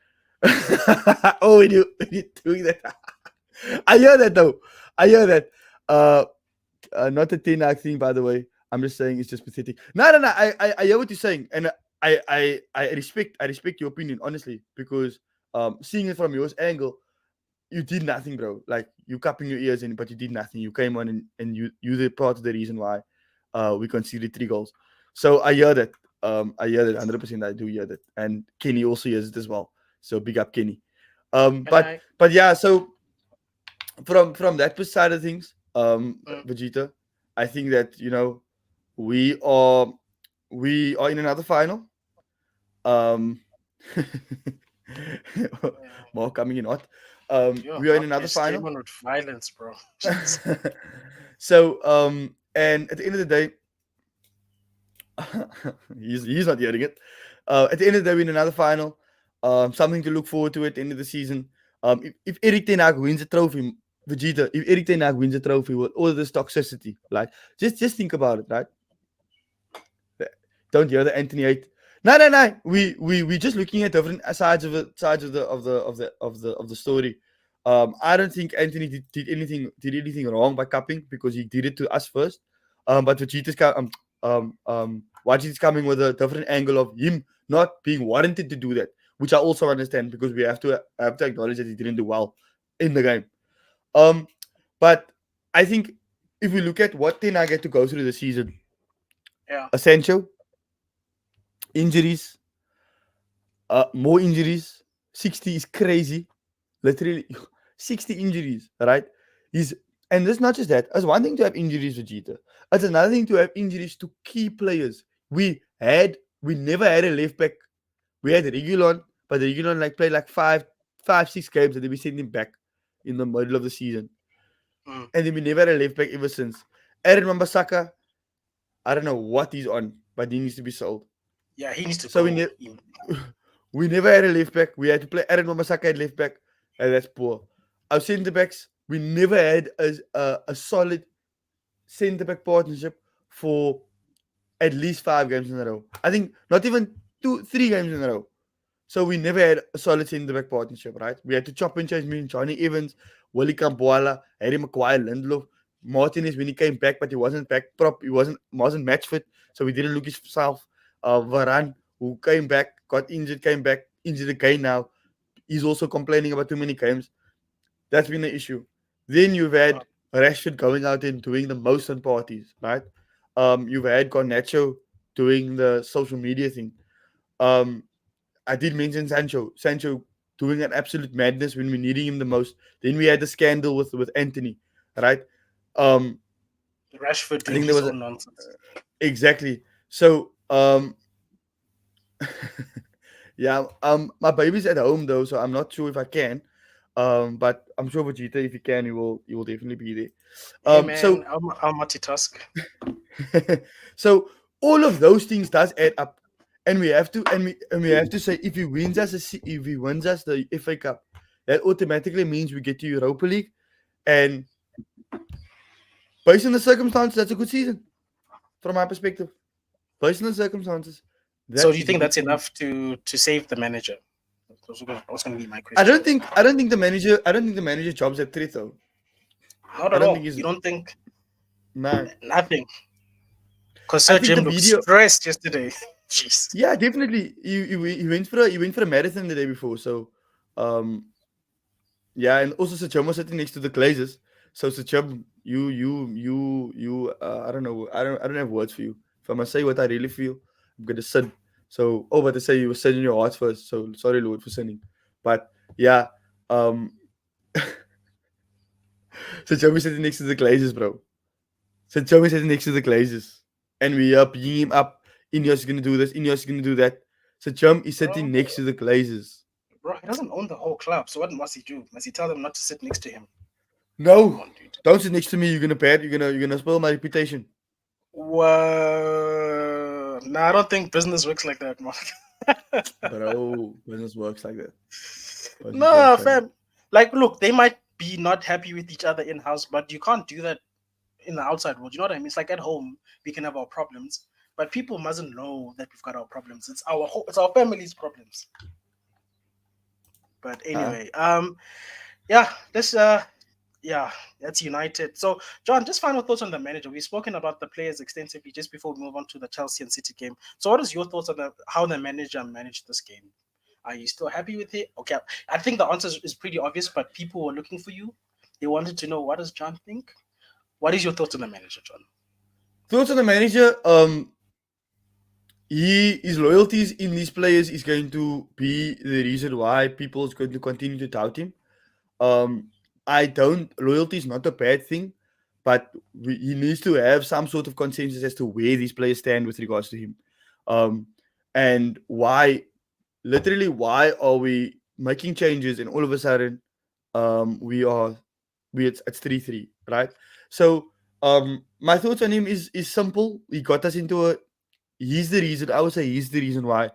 [SPEAKER 3] Oh, when you doing that. I hear that though. I hear that. Not a Ten Hag thing, by the way. I'm just saying it's just pathetic. No. I hear what you're saying, and I respect your opinion honestly, because seeing it from your angle, you did nothing, bro. Like you cupping your ears in, but you did nothing. You came on and you did part of the reason why we conceded 3 goals. So I hear that. I hear that 100%. I do hear that, and Kenny also hears it as well. So big up Kenny. But yeah. So from that side of things, Vegeta, I think that we are in another final. More coming in hot. We are in another final.
[SPEAKER 2] With violence, bro.
[SPEAKER 3] So and at the end of the day, he's not hearing it. At the end of the day, we're in another final. Something to look forward to at the end of the season. If Eric Ten Hag wins a trophy, Vegeta, if Eric Ten Hag wins a trophy with all of this toxicity, like just think about it, right? Don't hear the Anthony hate. No. We just looking at different sides of the story. I don't think Anthony did anything wrong by cupping, because he did it to us first. But Vegeta's Wajid's coming with a different angle of him not being warranted to do that, which I also understand, because we have to acknowledge that he didn't do well in the game. But I think if we look at what Ten Hag had to go through the season, Sancho, injuries, more injuries. 60 is crazy, literally 60 injuries, right? And it's not just that. It's one thing to have injuries, Vegeta. It's another thing to have injuries to key players. We never had a left back. We had Regulon, but Regulon played 5-6 games, and then we sent him back in the middle of the season. And then we never had a left back ever since. Aaron Wan-Bissaka, I don't know what he's on, but he needs to be sold.
[SPEAKER 2] Yeah, he needs to go.
[SPEAKER 3] We never had a left back. We had to play Aaron Wan-Bissaka at left back, and that's poor. Our centre backs, we never had a solid centre back partnership for at least 5 games in a row. I think not even 2-3 games in a row. So we never had a solid centre back partnership, right? We had to chop and change between Johnny Evans, Willie Campoala, Harry Maguire, Lindelof, Martinez when he came back, but he wasn't back prop. He wasn't match fit, so we didn't look himself. Varane, who came back, got injured, came back, injured again now. He's also complaining about too many games. That's been the issue. Then you've had Rashford going out and doing the most on parties, right? You've had Garnacho doing the social media thing. I did mention Sancho. Sancho doing an absolute madness when we needing him the most. Then we had the scandal with Anthony, right?
[SPEAKER 2] Rashford doing his own nonsense.
[SPEAKER 3] Exactly. So, yeah. My baby's at home though, so I'm not sure if I can. But I'm sure Vegeta, if he can, he will definitely be there.
[SPEAKER 2] Hey
[SPEAKER 3] So
[SPEAKER 2] man, I'll multitask.
[SPEAKER 3] so all of those things does add up, and we have to say, if he wins us if he wins us the FA Cup, that automatically means we get to Europa League, and based on the circumstances, that's a good season from my perspective. Based on the circumstances,
[SPEAKER 2] So
[SPEAKER 3] that
[SPEAKER 2] do you
[SPEAKER 3] is a
[SPEAKER 2] think
[SPEAKER 3] good
[SPEAKER 2] that's
[SPEAKER 3] season.
[SPEAKER 2] enough to save the manager? That's going to be my
[SPEAKER 3] I
[SPEAKER 2] question.
[SPEAKER 3] don't think I don't think the manager I don't think the manager job's at threat though.
[SPEAKER 2] Not
[SPEAKER 3] I
[SPEAKER 2] at
[SPEAKER 3] don't
[SPEAKER 2] all.
[SPEAKER 3] think he's
[SPEAKER 2] You don't think
[SPEAKER 3] no.
[SPEAKER 2] nothing? Because
[SPEAKER 3] I
[SPEAKER 2] Sir
[SPEAKER 3] think the
[SPEAKER 2] Jim looked
[SPEAKER 3] video.
[SPEAKER 2] stressed yesterday. Jeez.
[SPEAKER 3] Yeah, definitely. He went for a marathon the day before. So, um, yeah, and also Sachom was sitting next to the Glazers. So Sachom, I don't know. I don't have words for you. If I must say what I really feel, I'm gonna sin. So, but to say you were sinning your hearts first. So sorry, Lord, for sinning. But yeah, um, Sachom is sitting next to the Glazers, bro. Sachom is sitting next to the Glazers, and we are being him up. Ineos is gonna do this. Ineos is gonna do that. Sachom is
[SPEAKER 2] Bro,
[SPEAKER 3] sitting next to the Glazers.
[SPEAKER 2] bro, he doesn't own the whole club. So what must he do? Must he tell them not to sit next to him? Come
[SPEAKER 3] No,
[SPEAKER 2] on, dude.
[SPEAKER 3] don't sit next to me. You're gonna bad. You're gonna spoil my reputation.
[SPEAKER 2] Well, nah, I don't think business works like that, Mark.
[SPEAKER 3] Bro, business works like that. Business
[SPEAKER 2] No,
[SPEAKER 3] works like that.
[SPEAKER 2] fam. Like, look, they might be not happy with each other in house, but you can't do that in the outside world. You know what I mean? It's like at home we can have our problems, but people mustn't know that we've got our problems. It's our family's problems. But
[SPEAKER 3] Uh,
[SPEAKER 2] anyway, yeah, yeah, that's United. So, John, just final thoughts on the manager. We've spoken about the players extensively just before we move on to the Chelsea and City game. So, what is your thoughts on how the manager managed this game? Are you still happy with it? Okay, I think the answer is pretty obvious, but people were looking for you. They wanted to know, what does John think? What is your thoughts on the manager, John?
[SPEAKER 3] thoughts on the manager. His loyalties in these players is going to be the reason why people is going to continue to doubt him. Um, I don't. Loyalty is not a bad thing, but he needs to have some sort of consensus as to where these players stand with regards to him, um, and why. Literally, why are we making changes and all of a sudden, we are it's 3-3, right? So, my thoughts on him is simple. He got us into a. He's the reason. I would say he's the reason why,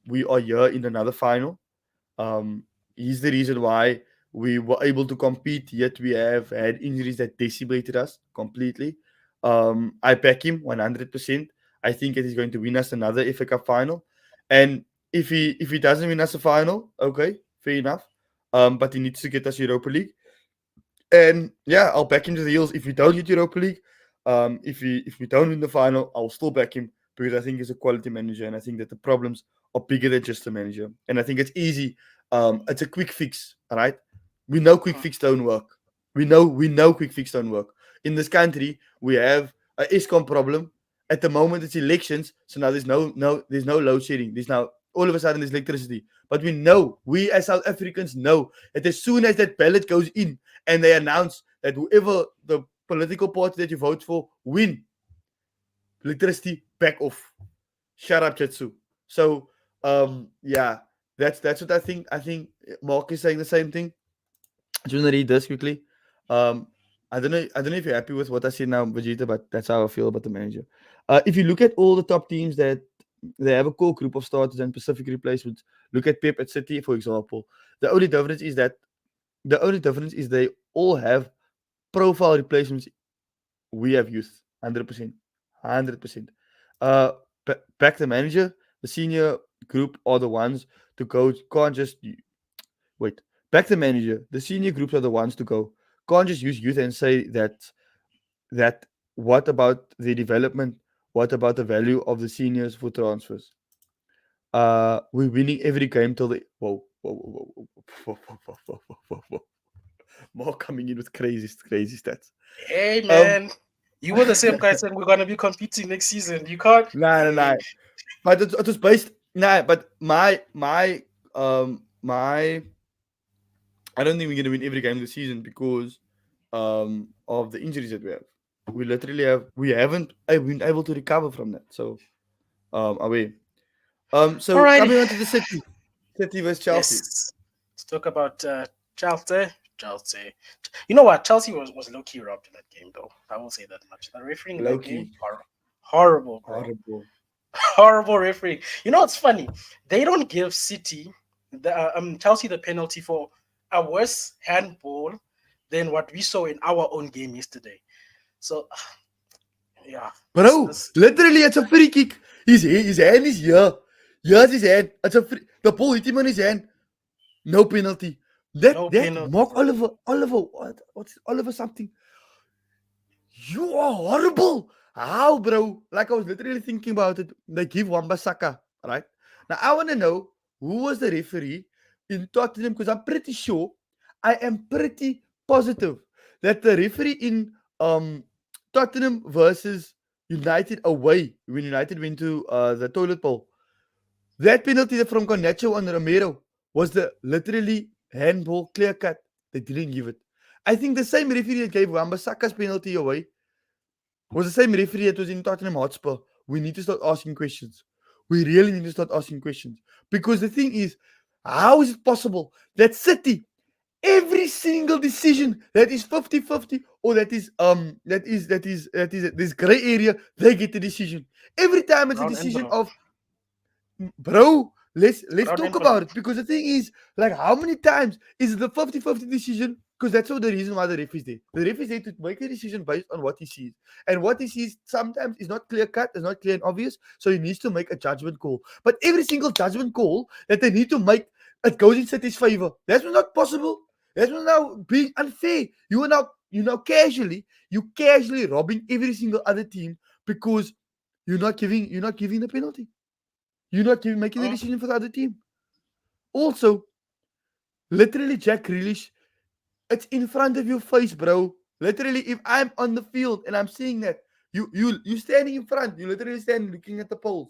[SPEAKER 3] we are here in another final. um, he's the reason why we were able to compete, yet we have had injuries that decimated us completely. I back him 100%. I think that he's going to win us another FA Cup final. And if he doesn't win us a final, okay, fair enough. But he needs to get us Europa League. And yeah, I'll back him to the heels if we don't get Europa League. If we don't win the final, I'll still back him because I think he's a quality manager, and I think that the problems are bigger than just a manager. And I think it's easy. It's a quick fix, all right? We know quick fix don't work. We know quick fix don't work. In this country, we have a ISCOM problem. At the moment, it's elections, so now there's no load shedding. There's now all of a sudden there's electricity. But we as South Africans know that as soon as that ballot goes in, and they announce that whoever the political party that you vote for win, electricity back off. Shut up, Chetsu. So, yeah, that's what I think. I think Mark is saying the same thing. I just want to read this quickly. Um, I don't know if you're happy with what I see now, Vegeta, but that's how I feel about the manager. If you look at all the top teams that they have a core group of starters and Pacific replacements. Look at Pep at City, for example. The only difference is they all have profile replacements. We have youth, 100%, 100%. Uh, back the manager, the senior group are the ones to go. Can't just wait. Back the manager, the senior groups are the ones to go. Can't just use youth and say that. What about the development? What about the value of the seniors for transfers? We're winning every game till the whoa. More coming in with crazy stats.
[SPEAKER 2] Hey,
[SPEAKER 3] Um,
[SPEAKER 2] man. You were the same guy saying we're going to be competing next season. You can't.
[SPEAKER 3] nah. But it was based. Nah, but my. I don't think we're gonna win every game this season because of the injuries that we have. We haven't been able to recover from that. So away. So
[SPEAKER 2] Alrighty.
[SPEAKER 3] coming on to the City versus Chelsea.
[SPEAKER 2] Yes. Let's talk about Chelsea. You know what? Chelsea was low key robbed in that game, though. I won't say that much. The refereeing in that game,
[SPEAKER 3] Loki.
[SPEAKER 2] horrible, bro.
[SPEAKER 3] Horrible.
[SPEAKER 2] Horrible refereeing. You know what's funny? They don't give City, Chelsea, the penalty for a worse handball than what we saw in our own game yesterday. So, yeah,
[SPEAKER 3] Bro,
[SPEAKER 2] this
[SPEAKER 3] literally, it's a free kick. His hand is here. Here's his hand. It's a free. The ball hit him on his hand. No penalty.
[SPEAKER 2] no
[SPEAKER 3] That
[SPEAKER 2] penalty,
[SPEAKER 3] Mark
[SPEAKER 2] bro.
[SPEAKER 3] Oliver, what's Oliver something? You are horrible. How, bro? Like I was literally thinking about it. They give Wan-Bissaka, right? Now I want to know who was the referee in Tottenham because I'm pretty sure, I am pretty positive that the referee in Tottenham versus United away when United went to the toilet bowl, that penalty from Garnacho on Romero was the literally handball clear cut. They didn't give it. I think the same referee that gave Wan-Bissaka's penalty away was the same referee that was in Tottenham Hotspur. We need to start asking questions. We really need to start asking questions. Because the thing is, how is it possible that City, every single decision that is 50-50 or that is this gray area, they get the decision. Every time it's a
[SPEAKER 2] Brown and
[SPEAKER 3] decision
[SPEAKER 2] brown.
[SPEAKER 3] of bro, let's
[SPEAKER 2] Brown
[SPEAKER 3] talk
[SPEAKER 2] and brown.
[SPEAKER 3] about it because the thing is, like, how many times is it the 50-50 decision? Because that's all the reason why the ref is there. The ref is there to make a decision based on what he sees. And what he sees sometimes is not clear cut, is not clear and obvious. So he needs to make a judgment call. But every single judgment call that they need to make, it goes in City's favor. That's not possible. That's not now being unfair. You are now casually robbing every single other team because you're not giving the penalty. You're not making the
[SPEAKER 2] Huh?
[SPEAKER 3] decision for the other team. Also, literally, Jack Grealish, it's in front of your face, bro. Literally, if I'm on the field and I'm seeing that, you standing in front, you literally stand looking at the poles.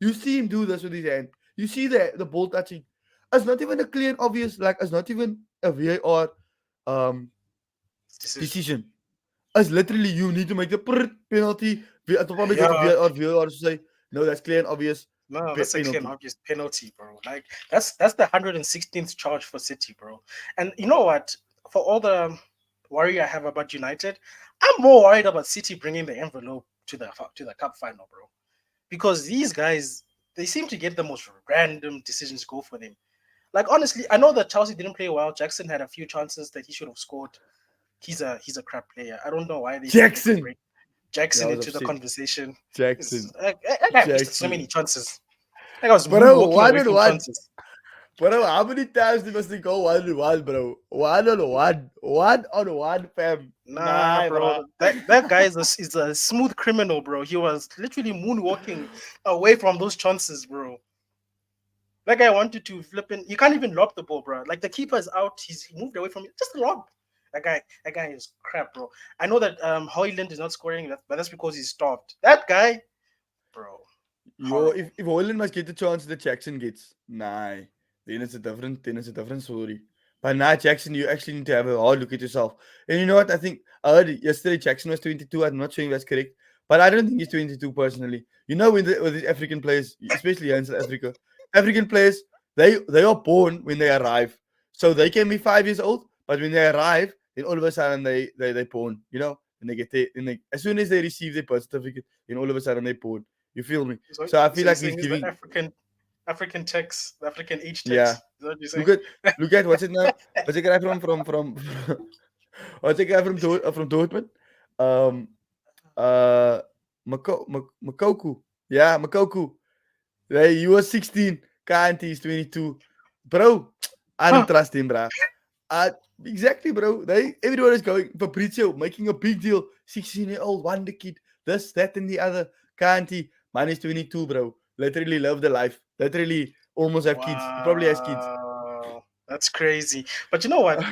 [SPEAKER 3] You see him do this with his hand. You see the ball touching. It's not even a clear and obvious, like it's not even a VAR um
[SPEAKER 2] Decision.
[SPEAKER 3] decision. It's literally you need to make the penalty. At probably go to
[SPEAKER 2] Yeah,
[SPEAKER 3] VAR to say no, that's clear and obvious
[SPEAKER 2] no, that's a clear and
[SPEAKER 3] penalty.
[SPEAKER 2] obvious penalty, bro. Like that's the 116th charge for City, bro. And you know what? For all the worry I have about United, I'm more worried about City bringing the envelope to the cup final, bro. Because these guys, they seem to get the most random decisions go for them. Like honestly, I know that Chelsea didn't play well. Jackson had a few chances that he should have scored. He's a crap player. I don't know why they think they could
[SPEAKER 3] Jackson.
[SPEAKER 2] break
[SPEAKER 3] Yeah, I
[SPEAKER 2] Jackson
[SPEAKER 3] was
[SPEAKER 2] into the
[SPEAKER 3] upset.
[SPEAKER 2] conversation.
[SPEAKER 3] Jackson.
[SPEAKER 2] That guy wasted so
[SPEAKER 3] Jackson.
[SPEAKER 2] many chances. That guy was
[SPEAKER 3] Bro,
[SPEAKER 2] moonwalking
[SPEAKER 3] one
[SPEAKER 2] away
[SPEAKER 3] on
[SPEAKER 2] from
[SPEAKER 3] one.
[SPEAKER 2] chances.
[SPEAKER 3] Bro, how many times must they go 1-1, bro? 1-1. 1-1, fam.
[SPEAKER 2] Nah,
[SPEAKER 3] Nah,
[SPEAKER 2] bro.
[SPEAKER 3] bro.
[SPEAKER 2] That guy is a smooth criminal, bro. He was literally moonwalking away from those chances, bro. That guy wanted to flip in. You can't even lob the ball, bro. Like the keeper is out. He moved away from it. Just lob. That guy is crap, bro. I know that Hoyland is not scoring, but that's because he's stopped. That guy, bro,
[SPEAKER 3] Yo,
[SPEAKER 2] horrible.
[SPEAKER 3] if Holland must get the chance that Jackson gets, nah, then it's a different story. But nah, Jackson, you actually need to have a hard look at yourself. And you know what? I think I heard yesterday Jackson was 22. I'm not saying that's correct, but I don't think he's 22 personally. You know, with these African players, especially here in South Africa, African players, they are born when they arrive, so they can be 5 years old, but when they arrive, then all of a sudden they born. You know, and they get there, and they as soon as they receive their birth certificate, then all of a sudden they born. You feel me?
[SPEAKER 2] So,
[SPEAKER 3] So I feel
[SPEAKER 2] so you're
[SPEAKER 3] like he's
[SPEAKER 2] saying is the
[SPEAKER 3] giving.
[SPEAKER 2] African text, the African age
[SPEAKER 3] Yeah.
[SPEAKER 2] text. Is that what you're
[SPEAKER 3] Look
[SPEAKER 2] saying?
[SPEAKER 3] at look at what's it now? What's the guy from what's the guy from Dortmund? Um Makoku. Yeah, Makoku. Hey, he was 16. Can't he's 22. Bro, I don't
[SPEAKER 2] Huh.
[SPEAKER 3] trust him, bro. Exactly, bro. Everyone is going Fabrizio making a big deal. 16-year-old wonder kid. This, that, and the other. Can't he? Mine is 22, bro. Literally love the life. Literally almost have kids. He probably has kids.
[SPEAKER 2] Wow, that's crazy. But you know what?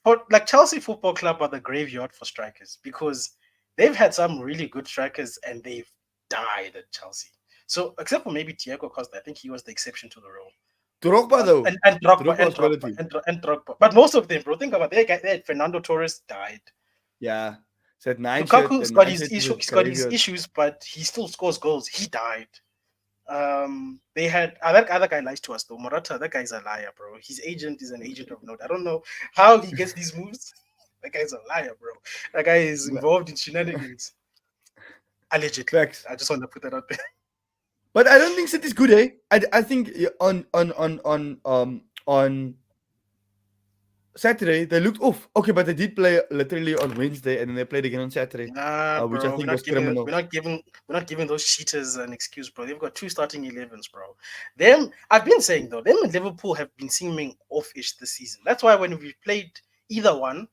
[SPEAKER 2] For like Chelsea Football Club are the graveyard for strikers because they've had some really good strikers and they've died at Chelsea. So except for maybe Thiago Costa, I think he was the exception to the rule.
[SPEAKER 3] Drogba
[SPEAKER 2] But
[SPEAKER 3] though.
[SPEAKER 2] and Drogba
[SPEAKER 3] Drogba was quality.
[SPEAKER 2] and Drogba. But most of them, bro, think about it. They had Fernando Torres died.
[SPEAKER 3] Yeah. Said nine shirt
[SPEAKER 2] Lukaku's
[SPEAKER 3] and
[SPEAKER 2] got
[SPEAKER 3] nine
[SPEAKER 2] his
[SPEAKER 3] shirt is
[SPEAKER 2] issue,
[SPEAKER 3] a
[SPEAKER 2] he's got his
[SPEAKER 3] graveyard.
[SPEAKER 2] issues, but he still scores goals. He died. They had that other guy lies to us though. Morata, that guy's a liar, bro. His agent is an agent of note. I don't know how he gets these moves. That guy's a liar, bro. That guy is involved in shenanigans. Allegedly.
[SPEAKER 3] Facts.
[SPEAKER 2] I just want to put that out there.
[SPEAKER 3] But I don't think City's good, eh? I think on Saturday they looked off. Okay, but they did play literally on Wednesday, and then they played again on Saturday,
[SPEAKER 2] Nah,
[SPEAKER 3] which I
[SPEAKER 2] bro.
[SPEAKER 3] think was criminal.
[SPEAKER 2] We're not giving those cheaters an excuse, bro. They've got two starting 11s, bro. Them, I've been saying though, them and Liverpool have been seeming off-ish this season. That's why when we played either one,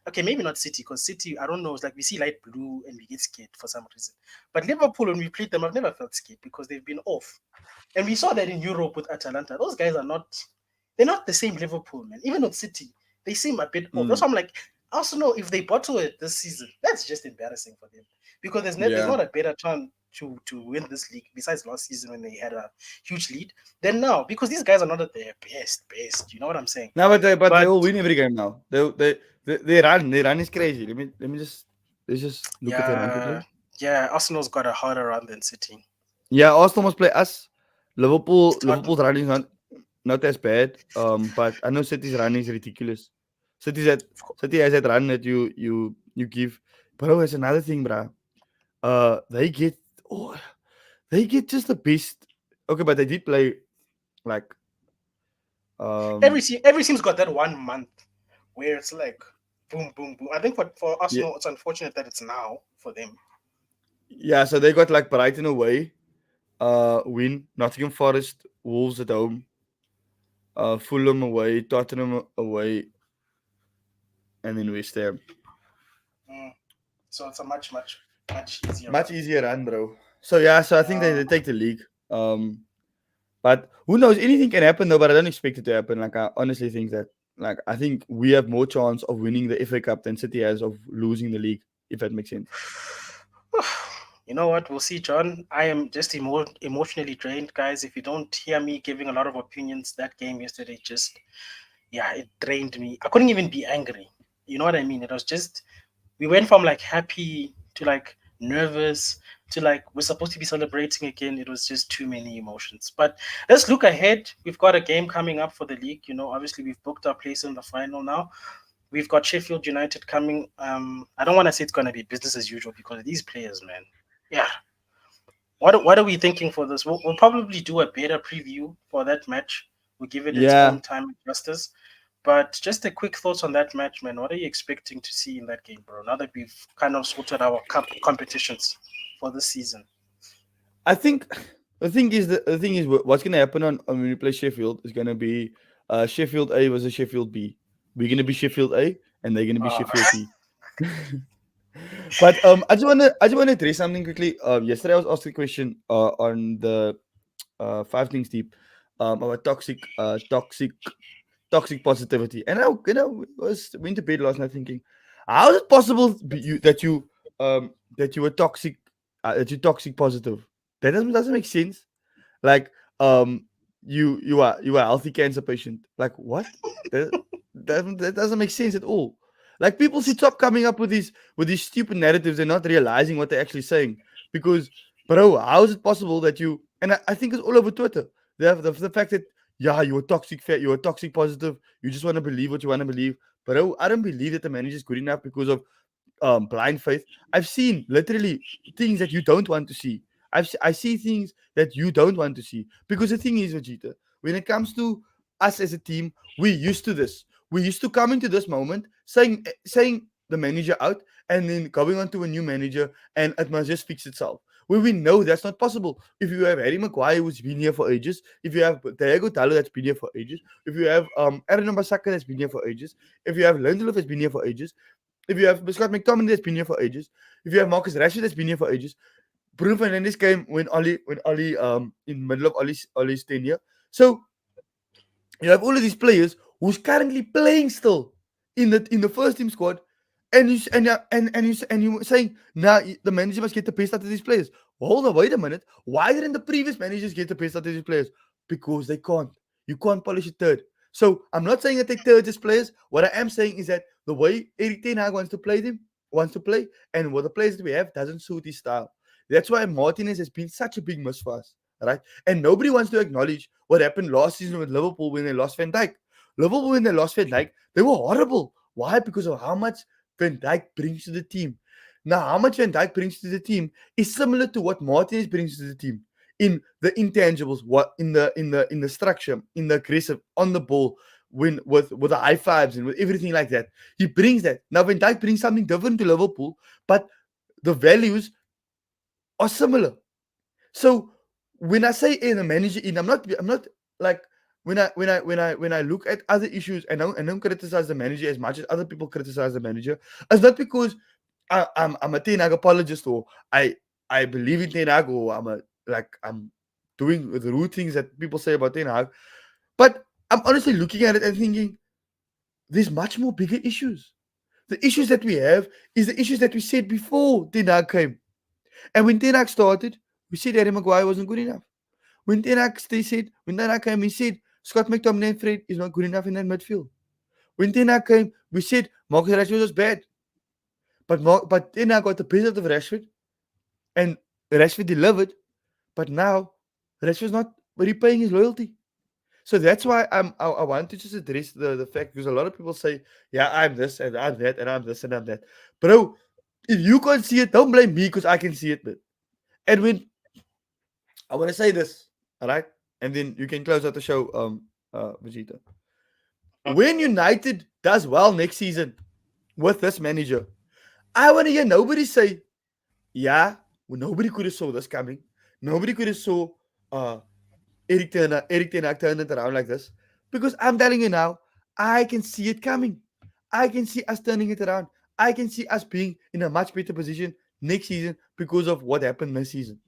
[SPEAKER 2] okay, maybe not City, because City, I don't know, it's like we see light blue and we get scared for some reason. But Liverpool, when we played them, I've never felt scared because they've been off. And we saw that in Europe with Atalanta. Those guys are not, they're not the same Liverpool, man. Even with City, they seem a bit off. That's why I'm like, Arsenal, if they bottle it this season, that's just embarrassing for them because there's not a better chance to win this league besides last season when they had a huge lead than now because these guys are not at their best. You know what I'm saying?
[SPEAKER 3] No, but they all win every game now. They run is crazy. Let's just look at their run quickly.
[SPEAKER 2] Yeah, Arsenal's got a harder run than City.
[SPEAKER 3] Yeah, Arsenal must play us. Liverpool's running is not as bad. But I know City's run is ridiculous. City has that run that you give. Bro, it's another thing, bro. They get just the best. Okay, but they did play like
[SPEAKER 2] every team's got that 1 month where it's like boom, boom, boom. I think for Arsenal, it's unfortunate that it's now for them.
[SPEAKER 3] Yeah, so they got like Brighton away, win, Nottingham Forest, Wolves at home, Fulham away, Tottenham away, and then West Ham.
[SPEAKER 2] So it's a much easier.
[SPEAKER 3] Much easier run, bro. So yeah, so I think they take the league. But who knows? Anything can happen though. But I don't expect it to happen. Like I honestly think that, like I think we have more chance of winning the FA Cup than City has of losing the league. If that makes sense.
[SPEAKER 2] You know what? We'll see, John. I am just emotionally drained, guys. If you don't hear me giving a lot of opinions, that game yesterday it drained me. I couldn't even be angry. You know what I mean? It was just, we went from like happy to like nervous to like we're supposed to be celebrating again. It was just too many emotions. But let's look ahead. We've got a game coming up for the league. You know, obviously we've booked our place in the final now. We've got Sheffield United coming. I don't want to say it's going to be business as usual because of these players, man. Yeah. What are we thinking for this? We'll probably do a better preview for that match. We'll give it its own time and justice. But just a quick thoughts on that match, man. What are you expecting to see in that game, bro? Now that we've kind of sorted our cup competitions for this season.
[SPEAKER 3] I think the thing is what's going to happen on when we play Sheffield is going to be Sheffield A versus Sheffield B. We're going to be Sheffield A and they're going to be Sheffield B. But I just want to address something quickly. Yesterday I was asked a question on the 5 things deep about toxic positivity, and I went to bed last night thinking, how is it possible that you were toxic, that you're toxic positive? That doesn't make sense. Like you are a healthy cancer patient. Like what? That doesn't make sense at all. Like people should stop coming up with these stupid narratives and not realizing what they're actually saying. Because, bro, how is it possible that you? And I think it's all over Twitter. The fact that you're toxic fat, you're toxic positive. You just want to believe what you want to believe. Bro, I don't believe that the manager is good enough because of blind faith. I've seen literally things that you don't want to see. I see things that you don't want to see. Because the thing is, Vegeta, when it comes to us as a team, we're used to this. We used to come into this moment saying the manager out and then going on to a new manager and it must just fix itself. Well, we know that's not possible. If you have Harry Maguire who's been here for ages, if you have Diego Dallo that's been here for ages, if you have Aaron Wan-Bissaka that's been here for ages, if you have Lindelof that's been here for ages, if you have Scott McTominay that's been here for ages, if you have Marcus Rashford that's been here for ages, Bruno Fernandes came when Oli in middle of Oli's tenure. So you have all of these players who's currently playing still in the first team squad, and you're saying now the manager must get the best out of these players. Hold on, wait a minute. Why didn't the previous managers get the best out of these players? Because they can't. You can't polish a third. So I'm not saying that they third as players. What I am saying is that the way Erik ten Hag wants to play, and what the players that we have doesn't suit his style. That's why Martinez has been such a big miss for us. right? And nobody wants to acknowledge what happened last season with Liverpool when they lost Van Dijk. Liverpool, when they lost Van Dijk, they were horrible. Why? Because of how much Van Dijk brings to the team. Now, how much Van Dijk brings to the team is similar to what Martinez brings to the team in the intangibles, what in the structure, in the aggressive, on the ball, when with the high fives and with everything like that. He brings that. Now, Van Dijk brings something different to Liverpool, but the values are similar. So when I say in a manager in, I'm not like when I look at other issues and I don't criticize the manager as much as other people criticize the manager. It's not because I'm a Ten Hag apologist or I believe in Ten Hag or I'm doing the rude things that people say about Ten Hag. But I'm honestly looking at it and thinking there's much more bigger issues. The issues that we have is the issues that we said before Ten Hag came. And when Ten Hag started, we said Harry Maguire wasn't good enough. When Ten Hag came, he said Scott McTominay and Fred is not good enough in that midfield. When Ten Hag came, we said Marcus Rashford was bad. But Ten Hag got the best out of Rashford, and Rashford delivered. But now Rashford's not repaying his loyalty. So that's why I want to just address the fact, because a lot of people say, yeah, I'm this and I'm that and I'm this and I'm that. Bro, if you can't see it, don't blame me because I can see it, man. And when I want to say this, all right, and then you can close out the show, Vegeta. When United does well next season with this manager, I want to hear nobody say, yeah, well, nobody could have saw this coming. Nobody could have saw uh, Eric Ten Hag turn it around like this. Because I'm telling you now, I can see it coming. I can see us turning it around. I can see us being in a much better position next season because of what happened this season.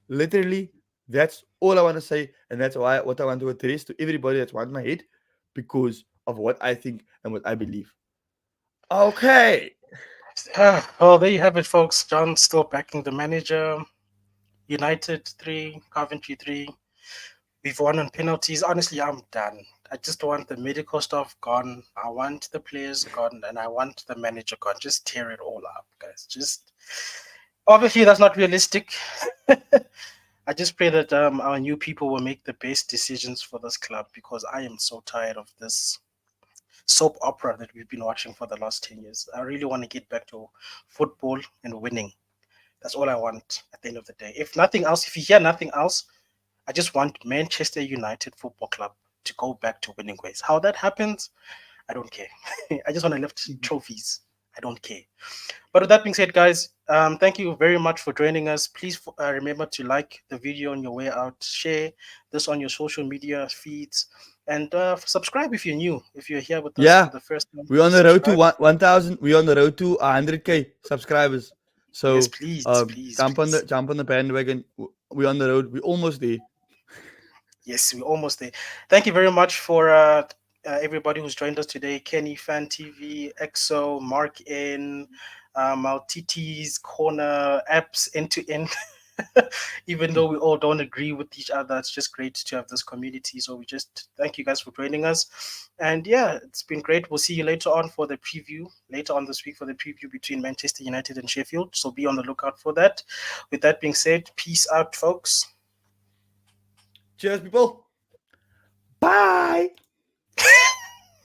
[SPEAKER 3] Literally, that's all I want to say, and that's what I want to address to everybody that's on my head because of what I think and what I believe. Okay.
[SPEAKER 2] Well, there you have it, folks. John still backing the manager. United 3, Coventry 3. We've won on penalties. Honestly, I'm done. I just want the medical stuff gone. I want the players gone, and I want the manager gone. Just tear it all up, guys. Just obviously that's not realistic. I just pray that our new people will make the best decisions for this club because I am so tired of this soap opera that we've been watching for the last 10 years. I really want to get back to football and winning. That's all I want at the end of the day. If nothing else, if you hear nothing else, I just want Manchester United Football Club to go back to winning ways. How that happens, I don't care. I just want to lift trophies. I don't care. But with that being said, guys, thank you very much for joining us. Please remember to like the video on your way out, share this on your social media feeds, and subscribe if you're new. If you're here with us for
[SPEAKER 3] Yeah.
[SPEAKER 2] the first time,
[SPEAKER 3] We're on
[SPEAKER 2] please
[SPEAKER 3] the road to
[SPEAKER 2] subscribe.
[SPEAKER 3] 1,000. We're on the road to 100K subscribers.
[SPEAKER 2] Yes,
[SPEAKER 3] So
[SPEAKER 2] please, please,
[SPEAKER 3] jump on
[SPEAKER 2] please.
[SPEAKER 3] the bandwagon. We're on the road. We're almost there.
[SPEAKER 2] Yes, we're almost there. Thank you very much for everybody who's joined us today. Kenny, Fan TV, EXO, Mark N, our TT's Corner, apps end to end. Even though we all don't agree with each other, it's just great to have this community. So we just thank you guys for joining us. And yeah, it's been great. We'll see you later on for the preview, later on this week for the preview between Manchester United and Sheffield. So be on the lookout for that. With that being said, peace out, folks.
[SPEAKER 3] Cheers, people. Bye.